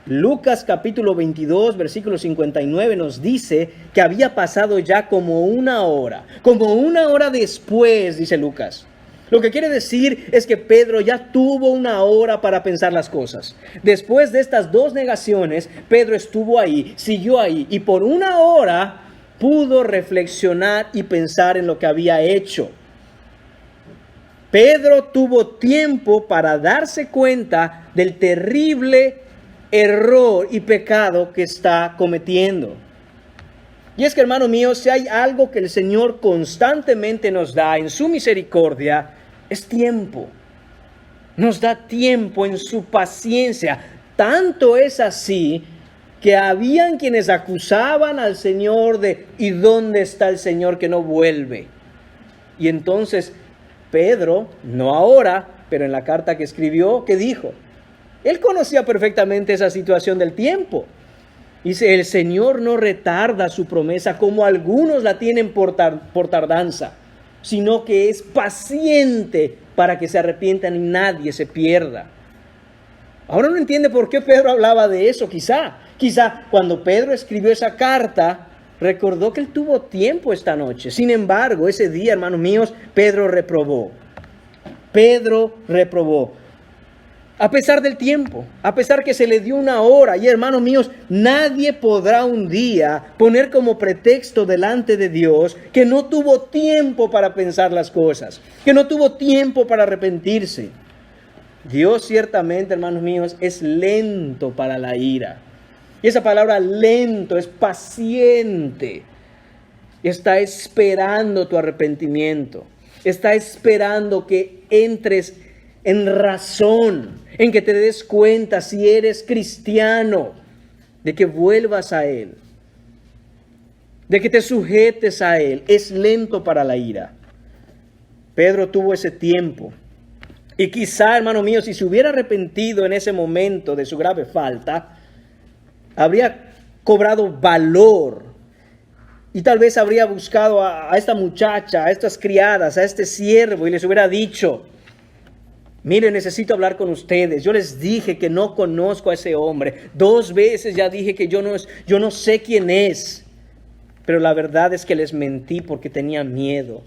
Lucas capítulo 22, versículo 59 nos dice que había pasado ya como 1 hora. Como 1 hora después, dice Lucas. Lo que quiere decir es que Pedro ya tuvo 1 hora para pensar las cosas. Después de estas 2 negaciones, Pedro estuvo ahí, siguió ahí, y por 1 hora pudo reflexionar y pensar en lo que había hecho. Pedro tuvo tiempo para darse cuenta del terrible error y pecado que está cometiendo. Y es que, hermano mío, si hay algo que el Señor constantemente nos da en su misericordia, es tiempo. Nos da tiempo en su paciencia. Tanto es así que habían quienes acusaban al Señor de: ¿y dónde está el Señor que no vuelve? Y entonces Pedro, no ahora, pero en la carta que escribió, ¿qué dijo? Él conocía perfectamente esa situación del tiempo. Dice, el Señor no retarda su promesa como algunos la tienen por tardanza, sino que es paciente para que se arrepientan y nadie se pierda. Ahora no entiende por qué Pedro hablaba de eso, quizá cuando Pedro escribió esa carta, recordó que él tuvo tiempo esta noche. Sin embargo, ese día, hermanos míos, Pedro reprobó. A pesar del tiempo, a pesar que se le dio una hora. Y hermanos míos, nadie podrá un día poner como pretexto delante de Dios que no tuvo tiempo para pensar las cosas, que no tuvo tiempo para arrepentirse. Dios ciertamente, hermanos míos, es lento para la ira. Y esa palabra lento es paciente. Está esperando tu arrepentimiento. Está esperando que entres en razón, en que te des cuenta si eres cristiano, de que vuelvas a Él, de que te sujetes a Él. Es lento para la ira. Pedro tuvo ese tiempo. Y quizá, hermano mío, si se hubiera arrepentido en ese momento de su grave falta, habría cobrado valor. Y tal vez habría buscado a esta muchacha, a estas criadas, a este siervo y les hubiera dicho, mire, necesito hablar con ustedes. Yo les dije que no conozco a ese hombre. 2 veces ya dije que yo no sé quién es. Pero la verdad es que les mentí porque tenía miedo.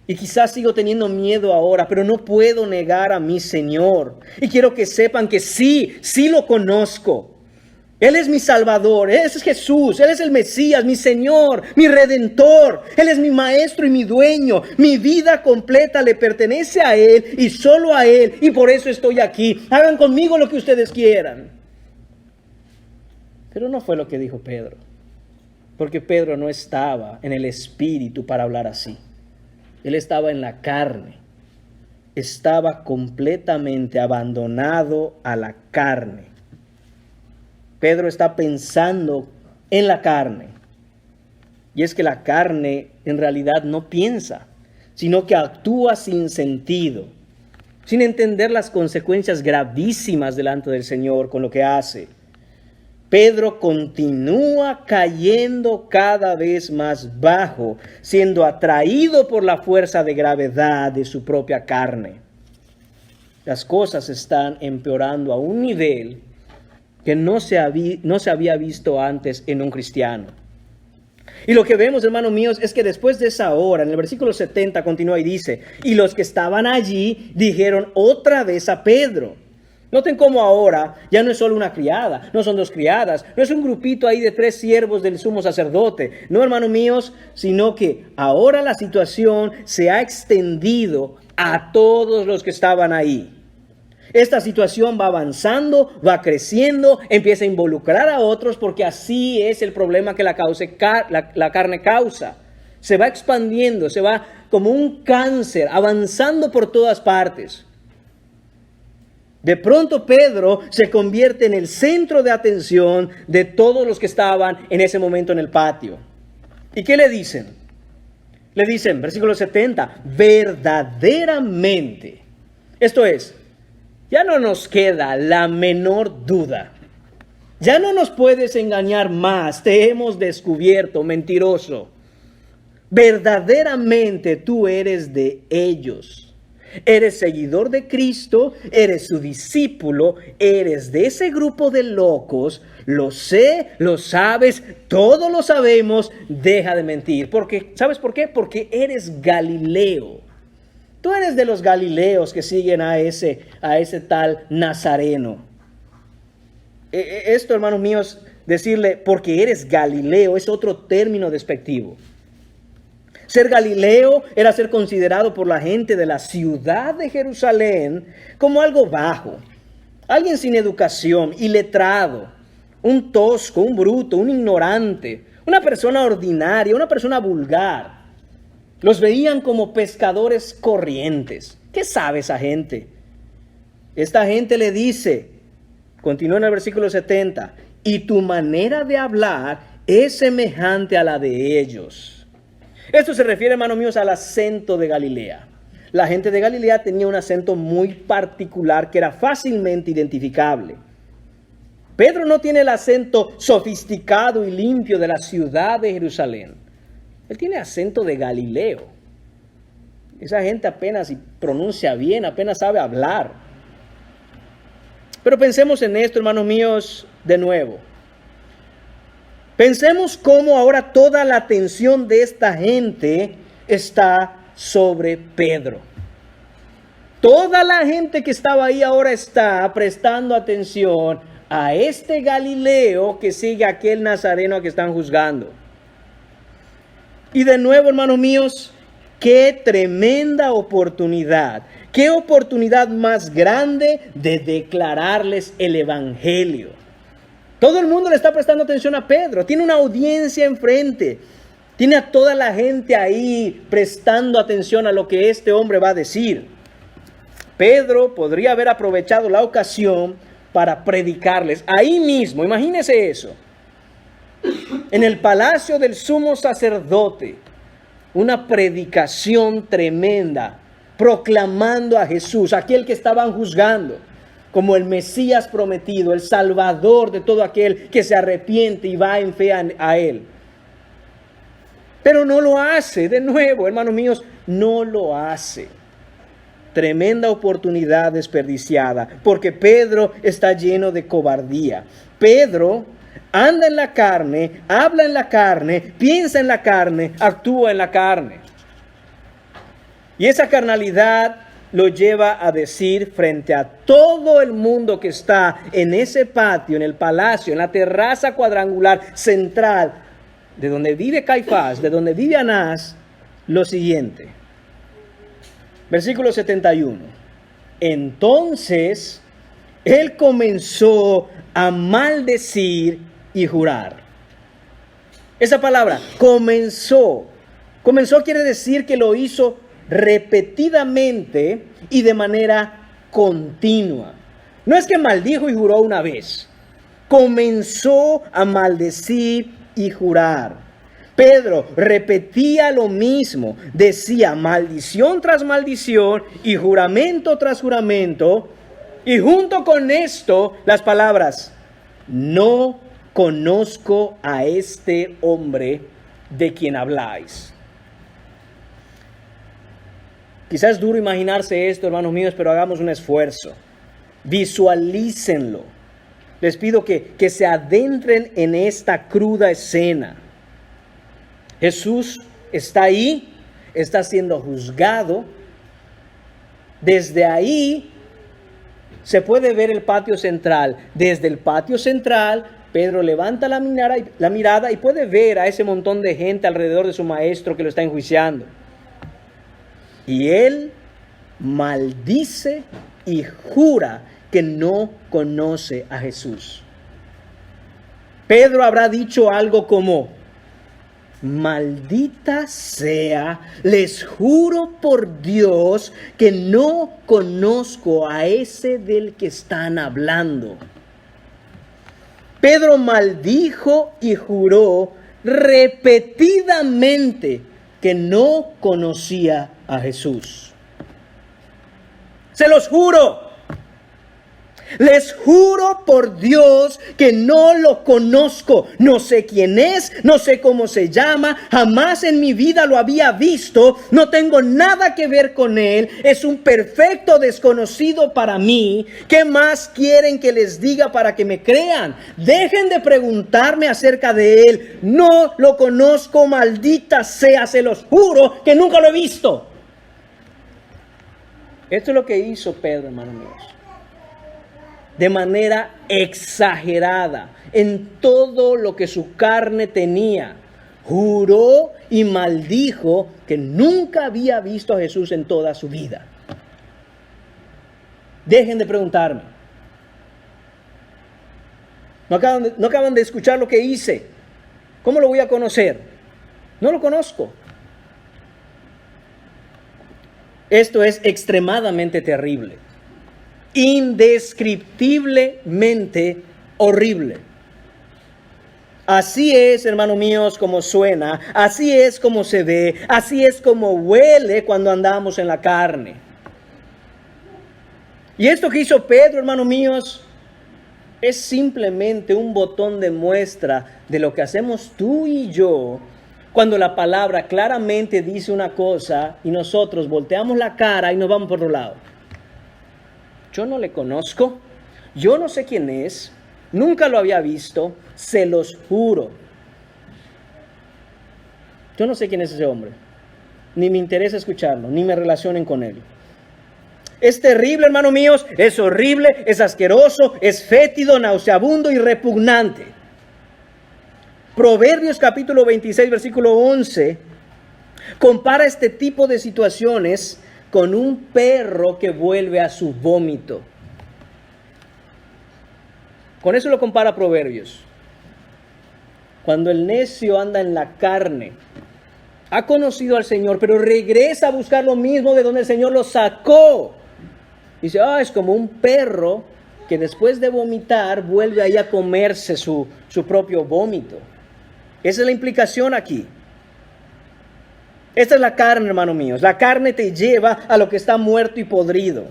Y quizás sigo teniendo miedo ahora, pero no puedo negar a mi Señor. Y quiero que sepan que sí lo conozco. Él es mi Salvador, Él es Jesús, Él es el Mesías, mi Señor, mi Redentor. Él es mi Maestro y mi Dueño. Mi vida completa le pertenece a Él y solo a Él. Y por eso estoy aquí. Hagan conmigo lo que ustedes quieran. Pero no fue lo que dijo Pedro. Porque Pedro no estaba en el Espíritu para hablar así. Él estaba en la carne. Estaba completamente abandonado a la carne. Pedro está pensando en la carne. Y es que la carne en realidad no piensa, sino que actúa sin sentido, sin entender las consecuencias gravísimas delante del Señor con lo que hace. Pedro continúa cayendo cada vez más bajo, siendo atraído por la fuerza de gravedad de su propia carne. Las cosas están empeorando a un nivel que no se había visto antes en un cristiano. Y lo que vemos, hermanos míos, es que después de esa hora, en el versículo 70 continúa y dice, y los que estaban allí dijeron otra vez a Pedro. Noten cómo ahora ya no es solo una criada, no son 2 criadas, no es un grupito ahí de 3 siervos del sumo sacerdote. No, hermanos míos, sino que ahora la situación se ha extendido a todos los que estaban ahí. Esta situación va avanzando, va creciendo, empieza a involucrar a otros porque así es el problema que la carne causa. Se va expandiendo, se va como un cáncer, avanzando por todas partes. De pronto Pedro se convierte en el centro de atención de todos los que estaban en ese momento en el patio. ¿Y qué le dicen? Le dicen, versículo 70, verdaderamente. Esto es, ya no nos queda la menor duda. Ya no nos puedes engañar más, te hemos descubierto, mentiroso. Verdaderamente tú eres de ellos. Eres seguidor de Cristo, eres su discípulo, eres de ese grupo de locos. Lo sé, lo sabes, todos lo sabemos, deja de mentir. Porque, ¿sabes por qué? Porque eres Galileo. Tú eres de los galileos que siguen a ese tal Nazareno. Esto, hermanos míos, decirle porque eres Galileo es otro término despectivo. Ser Galileo era ser considerado por la gente de la ciudad de Jerusalén como algo bajo, alguien sin educación, iletrado, un tosco, un bruto, un ignorante, una persona ordinaria, una persona vulgar. Los veían como pescadores corrientes. ¿Qué sabe esa gente? Esta gente le dice, continúa en el versículo 70, y tu manera de hablar es semejante a la de ellos. Esto se refiere, hermanos míos, al acento de Galilea. La gente de Galilea tenía un acento muy particular que era fácilmente identificable. Pedro no tiene el acento sofisticado y limpio de la ciudad de Jerusalén. Él tiene acento de Galileo. Esa gente apenas pronuncia bien, apenas sabe hablar. Pero pensemos en esto, hermanos míos, de nuevo. Pensemos cómo ahora toda la atención de esta gente está sobre Pedro. Toda la gente que estaba ahí ahora está prestando atención a este Galileo que sigue a aquel nazareno que están juzgando. Y de nuevo, hermanos míos, qué tremenda oportunidad. Qué oportunidad más grande de declararles el evangelio. Todo el mundo le está prestando atención a Pedro. Tiene una audiencia enfrente. Tiene a toda la gente ahí prestando atención a lo que este hombre va a decir. Pedro podría haber aprovechado la ocasión para predicarles ahí mismo. Imagínense eso. En el palacio del sumo sacerdote. Una predicación tremenda. Proclamando a Jesús, aquel que estaban juzgando, como el Mesías prometido, el Salvador de todo aquel que se arrepiente y va en fe a Él. Pero no lo hace, de nuevo, hermanos míos, no lo hace. Tremenda oportunidad desperdiciada, porque Pedro está lleno de cobardía. Pedro anda en la carne, habla en la carne, piensa en la carne, actúa en la carne. Y esa carnalidad lo lleva a decir frente a todo el mundo que está en ese patio, en el palacio, en la terraza cuadrangular central, de donde vive Caifás, de donde vive Anás, lo siguiente. Versículo 71. Entonces, él comenzó a maldecir y jurar. Esa palabra, comenzó. Comenzó quiere decir que lo hizo repetidamente y de manera continua. No es que maldijo y juró una vez. Comenzó a maldecir y jurar. Pedro repetía lo mismo. Decía maldición tras maldición y juramento tras juramento. Y junto con esto las palabras: no conozco a este hombre de quien habláis. Quizás es duro imaginarse esto, hermanos míos, pero hagamos un esfuerzo. Visualícenlo. Les pido que se adentren en esta cruda escena. Jesús está ahí, está siendo juzgado. Desde ahí se puede ver el patio central. Desde el patio central, Pedro levanta la mirada y puede ver a ese montón de gente alrededor de su maestro que lo está enjuiciando. Y él maldice y jura que no conoce a Jesús. Pedro habrá dicho algo como: maldita sea, les juro por Dios que no conozco a ese del que están hablando. Pedro maldijo y juró repetidamente que no conocía a Jesús. Se los juro. Les juro por Dios que no lo conozco. No sé quién es, no sé cómo se llama, jamás en mi vida lo había visto, no tengo nada que ver con él, es un perfecto desconocido para mí. ¿Qué más quieren que les diga para que me crean? Dejen de preguntarme acerca de él. No lo conozco, maldita sea, se los juro que nunca lo he visto. Esto es lo que hizo Pedro, hermanos míos. De manera exagerada, en todo lo que su carne tenía, juró y maldijo que nunca había visto a Jesús en toda su vida. Dejen de preguntarme. No acaban de escuchar lo que hice. ¿Cómo lo voy a conocer? No lo conozco. Esto es extremadamente terrible. Indescriptiblemente horrible. Así es, hermanos míos, como suena, así es como se ve, así es como huele cuando andamos en la carne. Y esto que hizo Pedro, hermanos míos, es simplemente un botón de muestra de lo que hacemos tú y yo cuando la palabra claramente dice una cosa y nosotros volteamos la cara y nos vamos por otro lado. Yo no le conozco, yo no sé quién es, nunca lo había visto, se los juro. Yo no sé quién es ese hombre, ni me interesa escucharlo, ni me relacionen con él. Es terrible, hermanos míos, es horrible, es asqueroso, es fétido, nauseabundo y repugnante. Proverbios capítulo 26, versículo 11, compara este tipo de situaciones con un perro que vuelve a su vómito. Con eso lo compara Proverbios. Cuando el necio anda en la carne, ha conocido al Señor, pero regresa a buscar lo mismo de donde el Señor lo sacó. Dice, es como un perro que después de vomitar vuelve ahí a comerse su propio vómito. Esa es la implicación aquí. Esta es la carne, hermanos míos. La carne te lleva a lo que está muerto y podrido.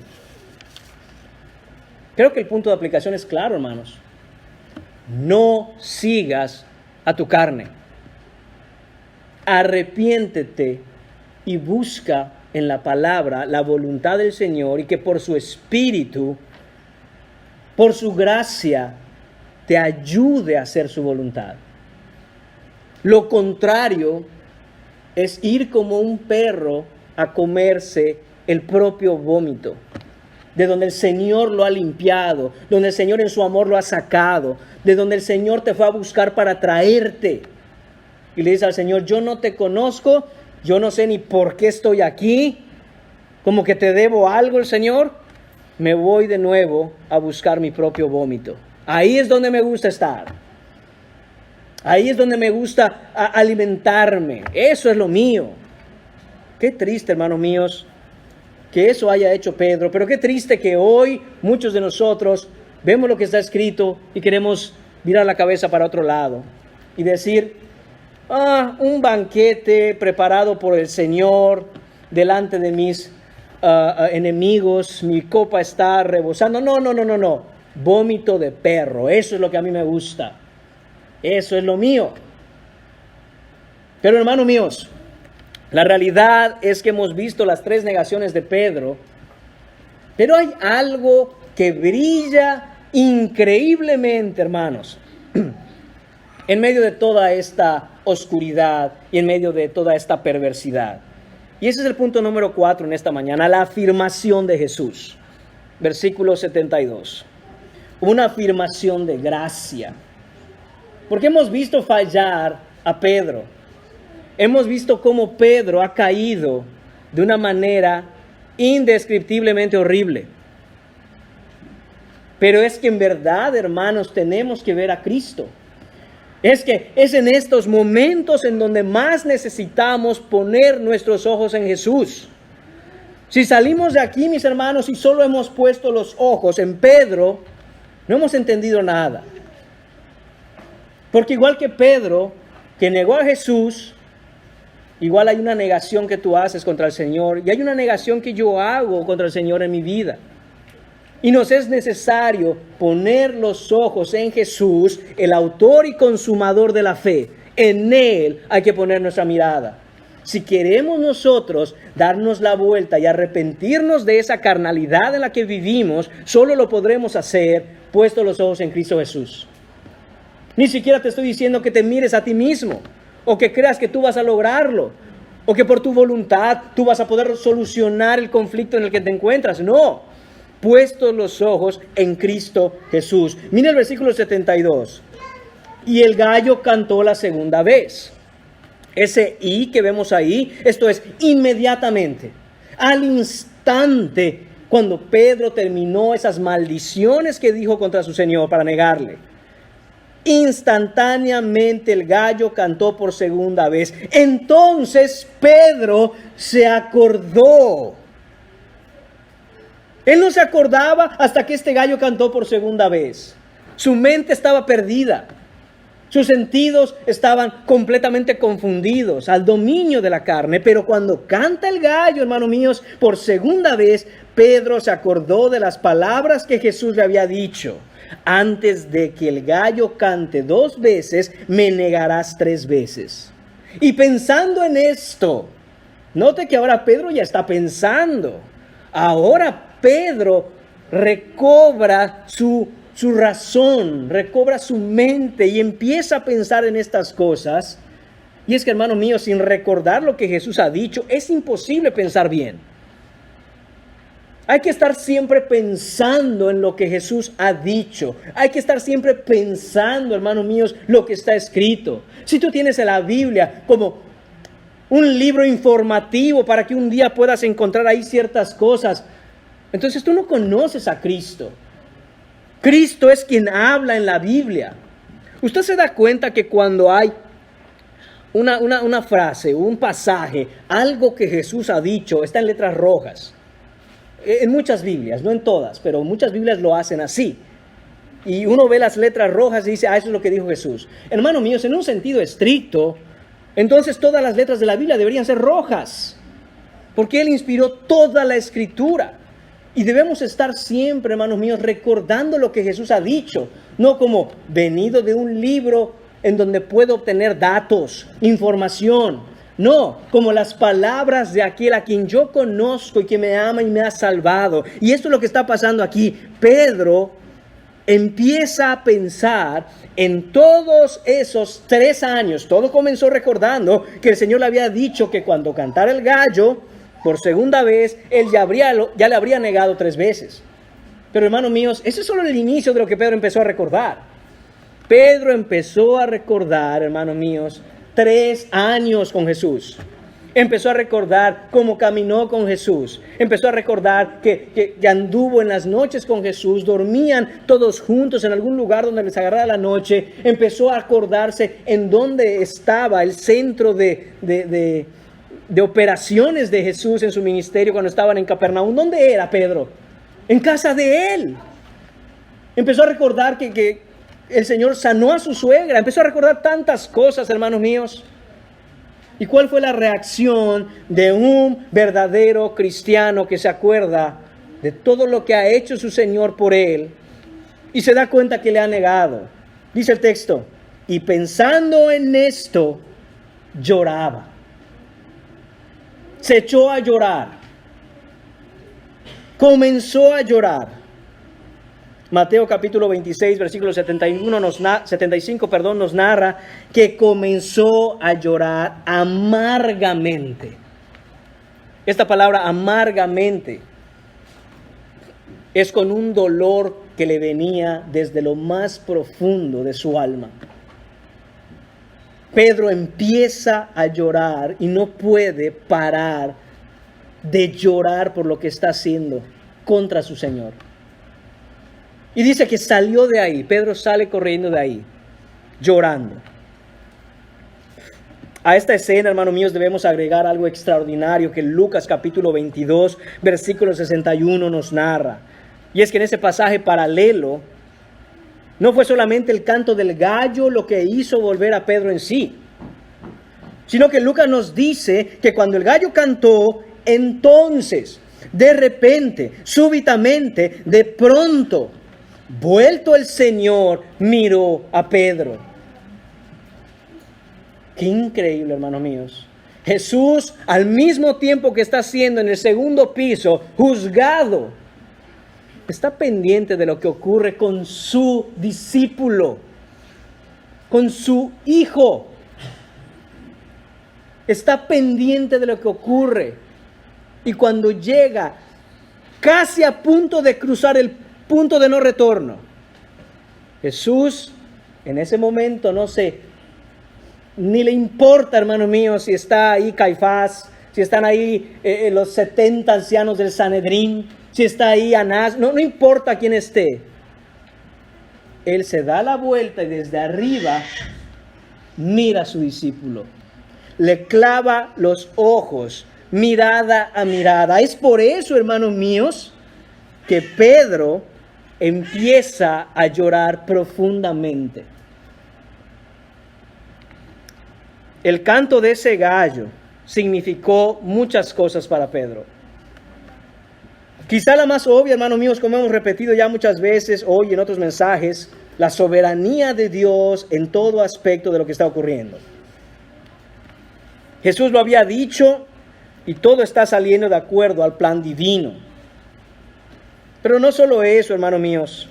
Creo que el punto de aplicación es claro, hermanos. No sigas a tu carne. Arrepiéntete y busca en la palabra la voluntad del Señor y que por su Espíritu, por su gracia, te ayude a hacer su voluntad. Lo contrario es ir como un perro a comerse el propio vómito, de donde el Señor lo ha limpiado, donde el Señor en su amor lo ha sacado, de donde el Señor te fue a buscar para traerte. Y le dice al Señor, yo no te conozco, yo no sé ni por qué estoy aquí, como que te debo algo el Señor, me voy de nuevo a buscar mi propio vómito. Ahí es donde me gusta estar. Ahí es donde me gusta alimentarme. Eso es lo mío. Qué triste, hermanos míos, que eso haya hecho Pedro. Pero qué triste que hoy muchos de nosotros vemos lo que está escrito y queremos virar la cabeza para otro lado. Y decir, un banquete preparado por el Señor delante de mis enemigos. Mi copa está rebosando. No. Vómito de perro. Eso es lo que a mí me gusta. Eso es lo mío. Pero hermanos míos, la realidad es que hemos visto las 3 negaciones de Pedro, pero hay algo que brilla increíblemente, hermanos, en medio de toda esta oscuridad y en medio de toda esta perversidad. Y ese es el punto número 4 en esta mañana, la afirmación de Jesús. Versículo 72. Una afirmación de gracia. Porque hemos visto fallar a Pedro. Hemos visto cómo Pedro ha caído de una manera indescriptiblemente horrible. Pero es que en verdad, hermanos, tenemos que ver a Cristo. Es que es en estos momentos en donde más necesitamos poner nuestros ojos en Jesús. Si salimos de aquí, mis hermanos, y solo hemos puesto los ojos en Pedro, no hemos entendido nada. Porque igual que Pedro, que negó a Jesús, igual hay una negación que tú haces contra el Señor y hay una negación que yo hago contra el Señor en mi vida. Y nos es necesario poner los ojos en Jesús, el autor y consumador de la fe. En Él hay que poner nuestra mirada. Si queremos nosotros darnos la vuelta y arrepentirnos de esa carnalidad en la que vivimos, solo lo podremos hacer puesto los ojos en Cristo Jesús. Ni siquiera te estoy diciendo que te mires a ti mismo, o que creas que tú vas a lograrlo, o que por tu voluntad tú vas a poder solucionar el conflicto en el que te encuentras. No, puestos los ojos en Cristo Jesús. Mira el versículo 72. Y el gallo cantó la segunda vez. Ese y que vemos ahí, esto es inmediatamente, al instante, cuando Pedro terminó esas maldiciones que dijo contra su Señor para negarle. Instantáneamente el gallo cantó por segunda vez. Entonces Pedro se acordó. Él no se acordaba hasta que este gallo cantó por segunda vez. Su mente estaba perdida. Sus sentidos estaban completamente confundidos al dominio de la carne. Pero cuando canta el gallo, hermanos míos, por segunda vez, Pedro se acordó de las palabras que Jesús le había dicho. Antes de que el gallo cante 2 veces, me negarás 3 veces. Y pensando en esto, note que ahora Pedro ya está pensando. Ahora Pedro recobra su razón, recobra su mente y empieza a pensar en estas cosas. Y es que, hermano mío, sin recordar lo que Jesús ha dicho, es imposible pensar bien. Hay que estar siempre pensando en lo que Jesús ha dicho. Hay que estar siempre pensando, hermanos míos, lo que está escrito. Si tú tienes la Biblia como un libro informativo para que un día puedas encontrar ahí ciertas cosas, entonces tú no conoces a Cristo. Cristo es quien habla en la Biblia. Usted se da cuenta que cuando hay una frase, un pasaje, algo que Jesús ha dicho, está en letras rojas. En muchas Biblias, no en todas, pero muchas Biblias lo hacen así. Y uno ve las letras rojas y dice, eso es lo que dijo Jesús. Hermanos míos, en un sentido estricto, entonces todas las letras de la Biblia deberían ser rojas, porque Él inspiró toda la Escritura. Y debemos estar siempre, hermanos míos, recordando lo que Jesús ha dicho, no como venido de un libro en donde puedo obtener datos, información. No, como las palabras de aquel a quien yo conozco y que me ama y me ha salvado. Y esto es lo que está pasando aquí. Pedro empieza a pensar en todos esos 3 años. Todo comenzó recordando que el Señor le había dicho que cuando cantara el gallo, por segunda vez, Él ya le habría negado 3 veces. Pero, hermanos míos, ese es solo el inicio de lo que Pedro empezó a recordar. Pedro empezó a recordar, hermanos míos, 3 años con Jesús. Empezó a recordar cómo caminó con Jesús. Empezó a recordar que anduvo en las noches con Jesús. Dormían todos juntos en algún lugar donde les agarrara la noche. Empezó a acordarse en dónde estaba el centro de operaciones de Jesús en su ministerio cuando estaban en Capernaum. ¿Dónde era Pedro? En casa de él. Empezó a recordar que el Señor sanó a su suegra. Empezó a recordar tantas cosas, hermanos míos. ¿Y cuál fue la reacción de un verdadero cristiano que se acuerda de todo lo que ha hecho su Señor por él y se da cuenta que le ha negado? Dice el texto, y pensando en esto, lloraba. Se echó a llorar. Comenzó a llorar. Mateo capítulo 26, versículo 75 nos narra que comenzó a llorar amargamente. Esta palabra amargamente es con un dolor que le venía desde lo más profundo de su alma. Pedro empieza a llorar y no puede parar de llorar por lo que está haciendo contra su Señor. Y dice que salió de ahí. Pedro sale corriendo de ahí, llorando. A esta escena, hermanos míos, debemos agregar algo extraordinario que Lucas capítulo 22, versículo 61 nos narra. Y es que en ese pasaje paralelo, no fue solamente el canto del gallo lo que hizo volver a Pedro en sí, sino que Lucas nos dice que cuando el gallo cantó, entonces, de repente, súbitamente, de pronto, vuelto el Señor, miró a Pedro. Qué increíble, hermanos míos. Jesús, al mismo tiempo que está siendo en el segundo piso juzgado, está pendiente de lo que ocurre con su discípulo, con su hijo. Está pendiente de lo que ocurre. Y cuando llega casi a punto de cruzar el punto de no retorno, Jesús en ese momento ni le importa, hermano mío, si está ahí Caifás, si están ahí los 70 ancianos del Sanedrín, si está ahí Anás, no importa quién esté. Él se da la vuelta y desde arriba mira a su discípulo, le clava los ojos, mirada a mirada. Es por eso, hermanos míos, que Pedro empieza a llorar profundamente. el canto de ese gallo significó muchas cosas para Pedro. Quizá la más obvia, hermanos míos, como hemos repetido ya muchas veces hoy en otros mensajes, la soberanía de Dios en todo aspecto de lo que está ocurriendo. Jesús lo había dicho y todo está saliendo de acuerdo al plan divino. Pero no solo eso, hermanos míos.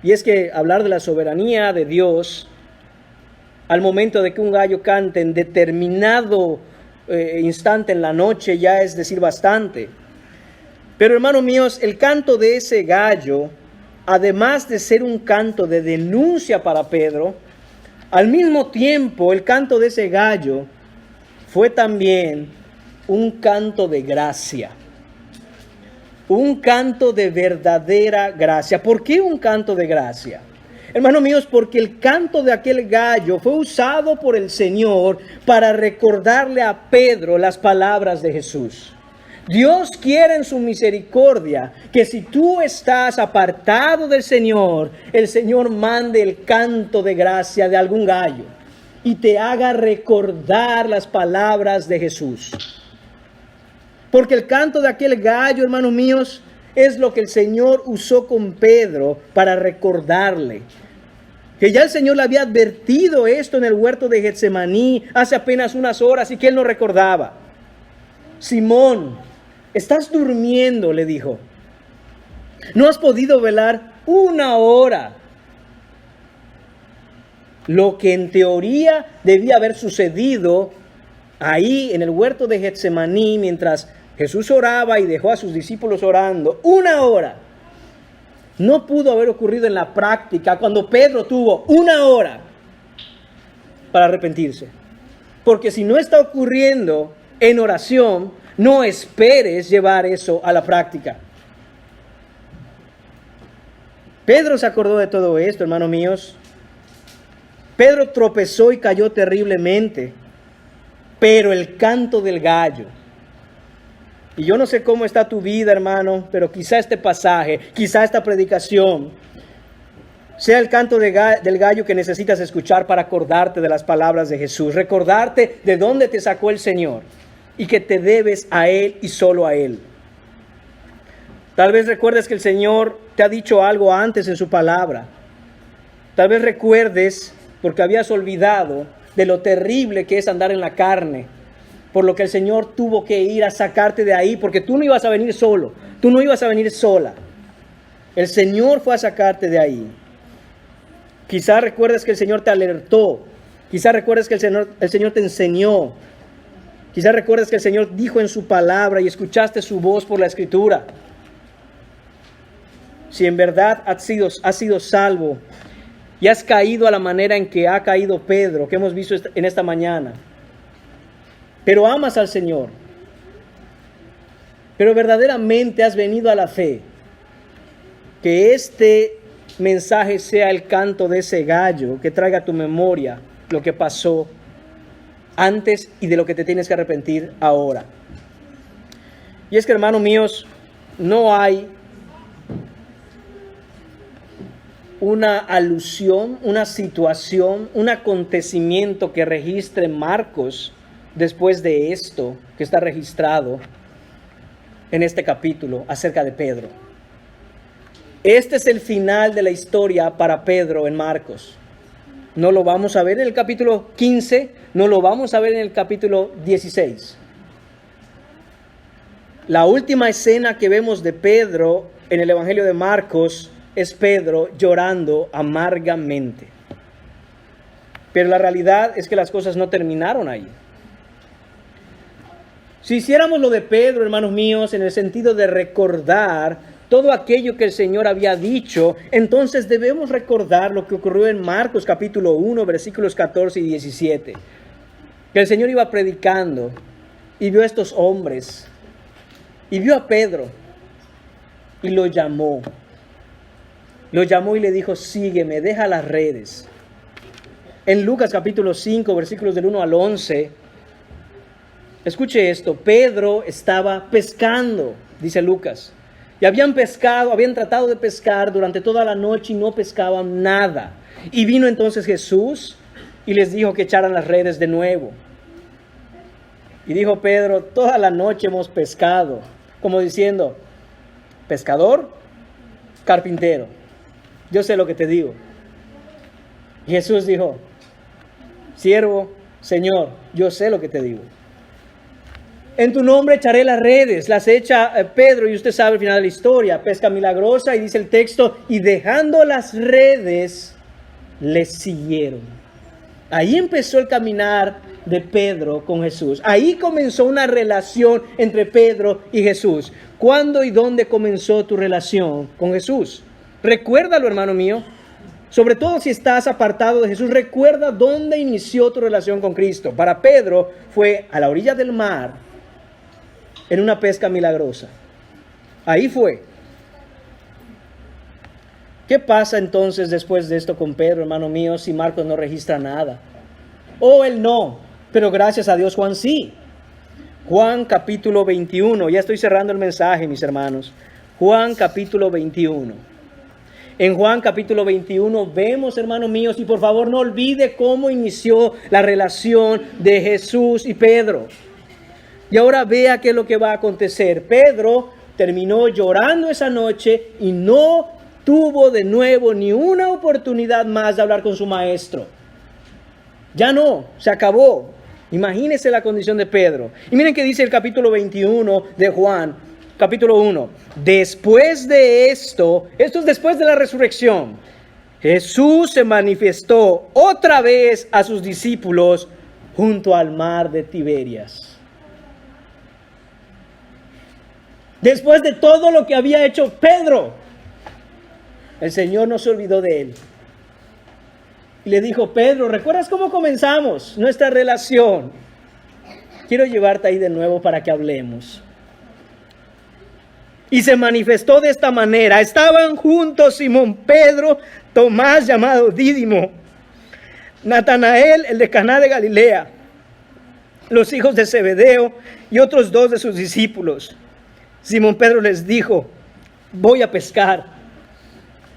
Y es que hablar de la soberanía de Dios al momento de que un gallo cante en determinado instante en la noche ya es decir bastante. Pero hermanos míos, el canto de ese gallo, además de ser un canto de denuncia para Pedro, al mismo tiempo el canto de ese gallo fue también un canto de gracia. Un canto de verdadera gracia. ¿Por qué un canto de gracia? Hermanos míos, porque el canto de aquel gallo fue usado por el Señor para recordarle a Pedro las palabras de Jesús. Dios quiere en su misericordia que si tú estás apartado del Señor, el Señor mande el canto de gracia de algún gallo y te haga recordar las palabras de Jesús. Porque el canto de aquel gallo, hermanos míos, es lo que el Señor usó con Pedro para recordarle. Que ya el Señor le había advertido esto en el huerto de Getsemaní hace apenas unas horas y que él no recordaba. Simón, estás durmiendo, le dijo. No has podido velar una hora. Lo que en teoría debía haber sucedido ahí en el huerto de Getsemaní mientras Jesús oraba y dejó a sus discípulos orando, una hora. No pudo haber ocurrido en la práctica cuando Pedro tuvo una hora para arrepentirse. Porque si no está ocurriendo en oración, no esperes llevar eso a la práctica. Pedro se acordó de todo esto, hermanos míos. Pedro tropezó y cayó terriblemente. Pero el canto del gallo. Y yo no sé cómo está tu vida, hermano, pero quizá este pasaje, quizá esta predicación, sea el canto del gallo que necesitas escuchar para acordarte de las palabras de Jesús, recordarte de dónde te sacó el Señor y que te debes a Él y solo a Él. Tal vez recuerdes que el Señor te ha dicho algo antes en su palabra. Tal vez recuerdes, porque habías olvidado, de lo terrible que es andar en la carne, por lo que el Señor tuvo que ir a sacarte de ahí, porque tú no ibas a venir solo, tú no ibas a venir sola. El Señor fue a sacarte de ahí. Quizá recuerdes que el Señor te alertó, quizá recuerdes que el Señor te enseñó, quizá recuerdes que el Señor dijo en su palabra y escuchaste su voz por la Escritura. Si en verdad has sido salvo y has caído a la manera en que ha caído Pedro, que hemos visto en esta mañana, pero amas al Señor, pero verdaderamente has venido a la fe, que este mensaje sea el canto de ese gallo que traiga a tu memoria lo que pasó antes y de lo que te tienes que arrepentir ahora. Y es que, hermanos míos, no hay una alusión, una situación, un acontecimiento que registre Marcos después de esto que está registrado en este capítulo acerca de Pedro. Este es el final de la historia para Pedro en Marcos. No lo vamos a ver en el capítulo 15, no lo vamos a ver en el capítulo 16. La última escena que vemos de Pedro en el Evangelio de Marcos es Pedro llorando amargamente. Pero la realidad es que las cosas no terminaron ahí. Si hiciéramos lo de Pedro, hermanos míos, en el sentido de recordar todo aquello que el Señor había dicho, entonces debemos recordar lo que ocurrió en Marcos capítulo 1, versículos 14 y 17. Que el Señor iba predicando y vio a estos hombres y vio a Pedro y lo llamó. Lo llamó y le dijo, sígueme, deja las redes. En Lucas capítulo 5, versículos del 1 al 11, escuche esto, Pedro estaba pescando, dice Lucas. Y habían tratado de pescar durante toda la noche y no pescaban nada. Y vino entonces Jesús y les dijo que echaran las redes de nuevo. Y dijo Pedro, toda la noche hemos pescado, como diciendo, pescador, carpintero, yo sé lo que te digo. Y Jesús dijo, siervo, Señor, yo sé lo que te digo. En tu nombre echaré las redes. Las echa Pedro, y usted sabe el final de la historia, pesca milagrosa, y dice el texto, y dejando las redes, les siguieron. Ahí empezó el caminar de Pedro con Jesús. Ahí comenzó una relación entre Pedro y Jesús. ¿Cuándo y dónde comenzó tu relación con Jesús? Recuérdalo, hermano mío. Sobre todo si estás apartado de Jesús, recuerda dónde inició tu relación con Cristo. Para Pedro fue a la orilla del mar, en una pesca milagrosa. Ahí fue. ¿Qué pasa entonces después de esto con Pedro, hermano mío, si Marcos no registra nada? Él no, pero gracias a Dios Juan sí. Juan capítulo 21, ya estoy cerrando el mensaje, mis hermanos. Juan capítulo 21. En Juan capítulo 21 vemos, hermanos míos, y por favor no olvide cómo inició la relación de Jesús y Pedro. Y ahora vea qué es lo que va a acontecer. Pedro terminó llorando esa noche y no tuvo de nuevo ni una oportunidad más de hablar con su maestro. Ya no, se acabó. Imagínese la condición de Pedro. Y miren qué dice el capítulo 21 de Juan, capítulo 1. Después de esto es después de la resurrección, Jesús se manifestó otra vez a sus discípulos junto al mar de Tiberias. Después de todo lo que había hecho Pedro, el Señor no se olvidó de él. Y le dijo, Pedro, ¿recuerdas cómo comenzamos nuestra relación? Quiero llevarte ahí de nuevo para que hablemos. Y se manifestó de esta manera. Estaban juntos Simón Pedro, Tomás llamado Dídimo, Natanael, el de Caná de Galilea, los hijos de Zebedeo y otros 2 de sus discípulos. Simón Pedro les dijo, voy a pescar.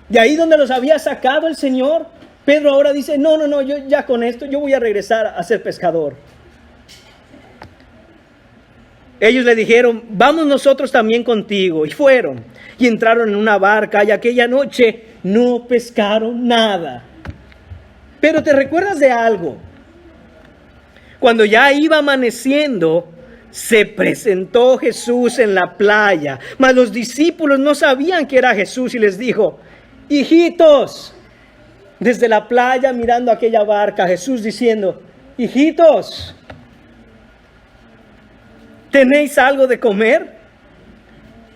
De ahí donde los había sacado el Señor, Pedro ahora dice, no, yo ya con esto, yo voy a regresar a ser pescador. Ellos le dijeron, vamos nosotros también contigo. Y fueron, y entraron en una barca, y aquella noche no pescaron nada. Pero ¿te recuerdas de algo? Cuando ya iba amaneciendo, se presentó Jesús en la playa, mas los discípulos no sabían que era Jesús y les dijo, hijitos, desde la playa mirando aquella barca, Jesús diciendo, hijitos, ¿tenéis algo de comer?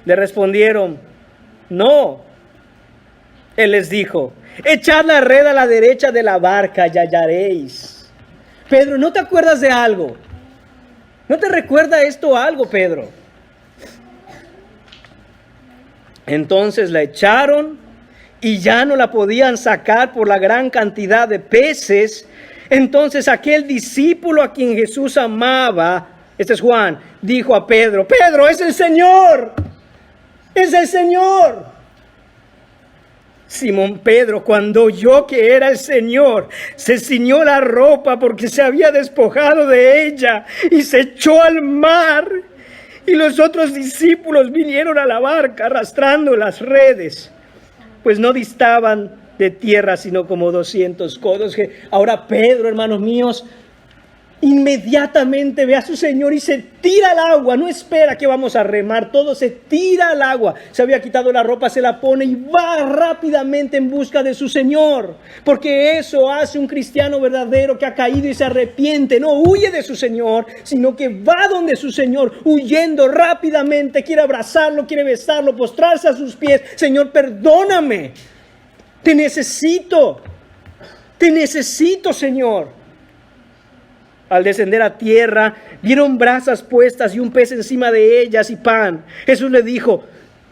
Le respondieron, no. Él les dijo, echad la red a la derecha de la barca y hallaréis. Pedro, ¿no te acuerdas de algo? ¿No te recuerda esto algo, Pedro? Entonces la echaron y ya no la podían sacar por la gran cantidad de peces. Entonces aquel discípulo a quien Jesús amaba, este es Juan, dijo a Pedro, Pedro, es el Señor, es el Señor. Simón Pedro, cuando oyó que era el Señor, se ciñó la ropa porque se había despojado de ella y se echó al mar. Y los otros discípulos vinieron a la barca arrastrando las redes, pues no distaban de tierra sino como 200 codos. Ahora Pedro, hermanos míos, inmediatamente ve a su Señor y se tira al agua, no espera que vamos a remar, todo se tira al agua, se había quitado la ropa, se la pone y va rápidamente en busca de su Señor, porque eso hace un cristiano verdadero que ha caído y se arrepiente, no huye de su Señor, sino que va donde su Señor, huyendo rápidamente, quiere abrazarlo, quiere besarlo, postrarse a sus pies, Señor, perdóname, te necesito, Señor. Al descender a tierra, vieron brasas puestas y un pez encima de ellas y pan. Jesús le dijo,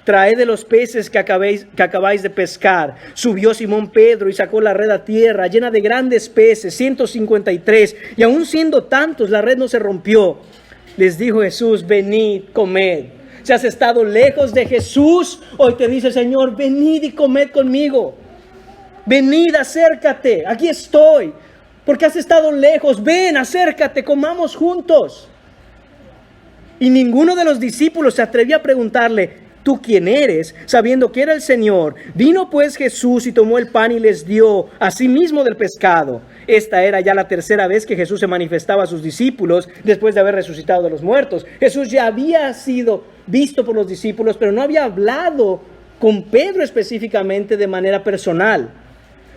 traed de los peces que acabáis de pescar. Subió Simón Pedro y sacó la red a tierra, llena de grandes peces, 153. Y aun siendo tantos, la red no se rompió. Les dijo Jesús, venid, comed. Si has estado lejos de Jesús, hoy te dice el Señor, venid y comed conmigo. Venid, acércate, aquí estoy. porque has estado lejos. Ven, acércate, comamos juntos. Y ninguno de los discípulos se atrevía a preguntarle: ¿tú quién eres?, sabiendo que era el Señor. Vino pues Jesús y tomó el pan y les dio asimismo del pescado. Esta era ya la tercera vez que Jesús se manifestaba a sus discípulos después de haber resucitado de los muertos. Jesús ya había sido visto por los discípulos, pero no había hablado con Pedro específicamente de manera personal.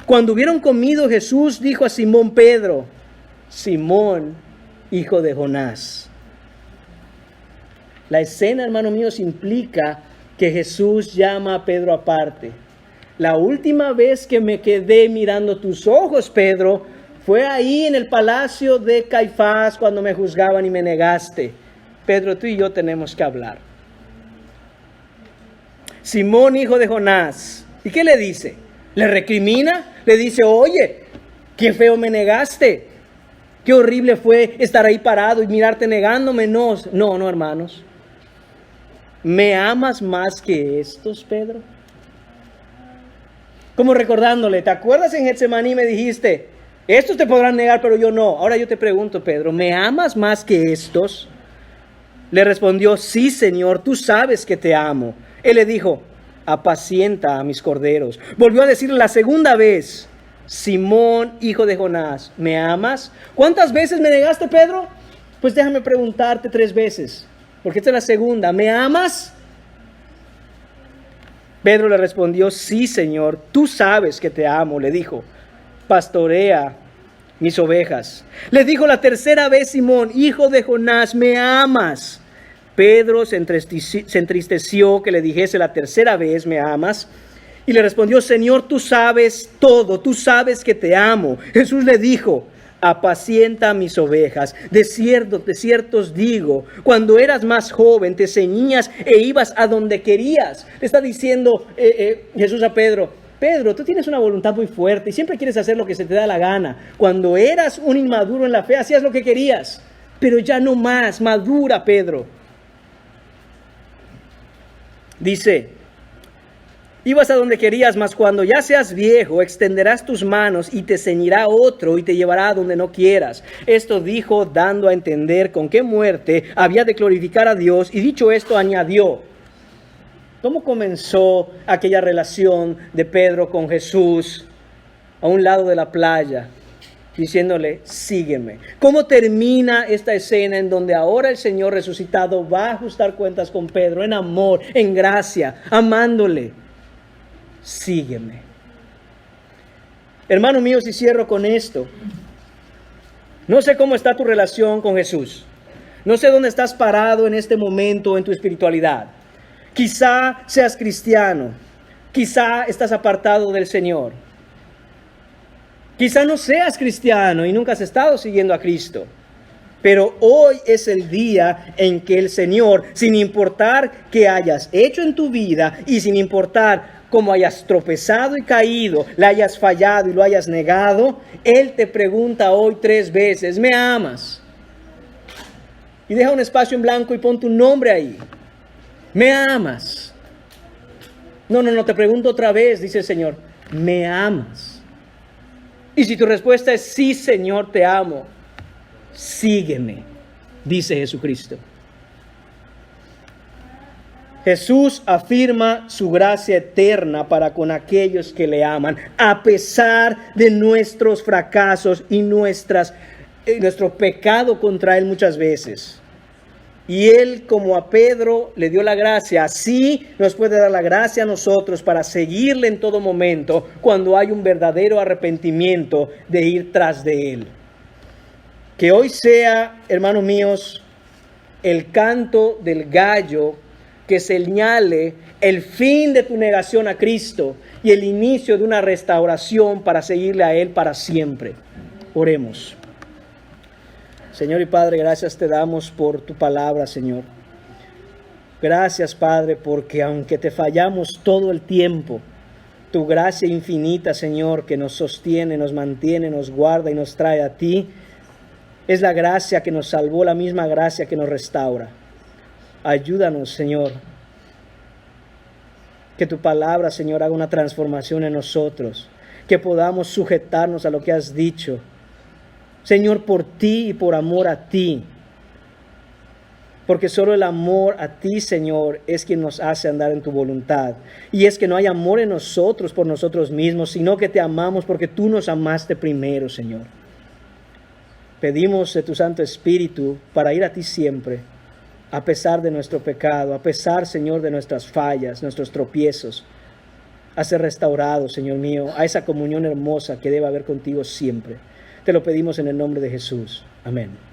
Cuando hubieron comido, Jesús dijo a Simón Pedro: Simón, hijo de Jonás. La escena, hermanos míos, implica que Jesús llama a Pedro aparte. La última vez que me quedé mirando tus ojos, Pedro, fue ahí en el palacio de Caifás cuando me juzgaban y me negaste. Pedro, tú y yo tenemos que hablar. Simón, hijo de Jonás. ¿Y qué le dice? ¿Le recrimina? Le dice: oye, qué feo me negaste. Qué horrible fue estar ahí parado y mirarte negándome. No, hermanos. ¿Me amas más que estos, Pedro? Como recordándole: ¿te acuerdas en Getsemaní me dijiste, estos te podrán negar, pero yo no? Ahora yo te pregunto, Pedro, ¿me amas más que estos? Le respondió: sí, Señor, tú sabes que te amo. Él le dijo: apacienta a mis corderos. Volvió a decirle la segunda vez: Simón, hijo de Jonás, ¿me amas? ¿Cuántas veces me negaste, Pedro? Pues déjame preguntarte 3 veces, porque esta es la segunda. ¿Me amas? Pedro le respondió: sí, Señor, tú sabes que te amo. Le dijo: pastorea mis ovejas. Le dijo la tercera vez: Simón, hijo de Jonás, ¿me amas? Pedro se entristeció que le dijese la tercera vez: ¿me amas? Y le respondió: Señor, tú sabes todo, tú sabes que te amo. Jesús le dijo: apacienta mis ovejas. De cierto os digo, cuando eras más joven te ceñías e ibas a donde querías. Le está diciendo Jesús a Pedro: Pedro, tú tienes una voluntad muy fuerte y siempre quieres hacer lo que se te da la gana. Cuando eras un inmaduro en la fe, hacías lo que querías, pero ya no más. Madura, Pedro. Dice: ibas a donde querías, mas cuando ya seas viejo, extenderás tus manos y te ceñirá otro y te llevará a donde no quieras. Esto dijo, dando a entender con qué muerte había de glorificar a Dios, y dicho esto añadió. ¿Cómo comenzó aquella relación de Pedro con Jesús a un lado de la playa, diciéndole: sígueme? ¿Cómo termina esta escena en donde ahora el Señor resucitado va a ajustar cuentas con Pedro en amor, en gracia, amándole? Sígueme. Hermano mío, si cierro con esto, no sé cómo está tu relación con Jesús. No sé dónde estás parado en este momento en tu espiritualidad. Quizá seas cristiano, quizá estás apartado del Señor. Quizá no seas cristiano y nunca has estado siguiendo a Cristo. Pero hoy es el día en que el Señor, sin importar qué hayas hecho en tu vida y sin importar cómo hayas tropezado y caído, le hayas fallado y lo hayas negado, Él te pregunta hoy 3 veces: ¿me amas? Y deja un espacio en blanco y pon tu nombre ahí. ¿Me amas? No, te pregunto otra vez, dice el Señor: ¿me amas? Y si tu respuesta es sí, Señor, te amo, sígueme, dice Jesucristo. Jesús afirma su gracia eterna para con aquellos que le aman, a pesar de nuestros fracasos y nuestro pecado contra Él muchas veces. Y Él, como a Pedro le dio la gracia, así nos puede dar la gracia a nosotros para seguirle en todo momento cuando hay un verdadero arrepentimiento de ir tras de Él. Que hoy sea, hermanos míos, el canto del gallo que señale el fin de tu negación a Cristo y el inicio de una restauración para seguirle a Él para siempre. Oremos. Señor y Padre, gracias te damos por tu palabra, Señor. Gracias, Padre, porque aunque te fallamos todo el tiempo, tu gracia infinita, Señor, que nos sostiene, nos mantiene, nos guarda y nos trae a ti, es la gracia que nos salvó, la misma gracia que nos restaura. Ayúdanos, Señor, que tu palabra, Señor, haga una transformación en nosotros, que podamos sujetarnos a lo que has dicho Señor, por ti y por amor a ti. Porque solo el amor a ti, Señor, es quien nos hace andar en tu voluntad. Y es que no hay amor en nosotros por nosotros mismos, sino que te amamos porque tú nos amaste primero, Señor. Pedimos de tu Santo Espíritu para ir a ti siempre, a pesar de nuestro pecado, a pesar, Señor, de nuestras fallas, nuestros tropiezos, a ser restaurados, Señor mío, a esa comunión hermosa que debe haber contigo siempre. Te lo pedimos en el nombre de Jesús. Amén.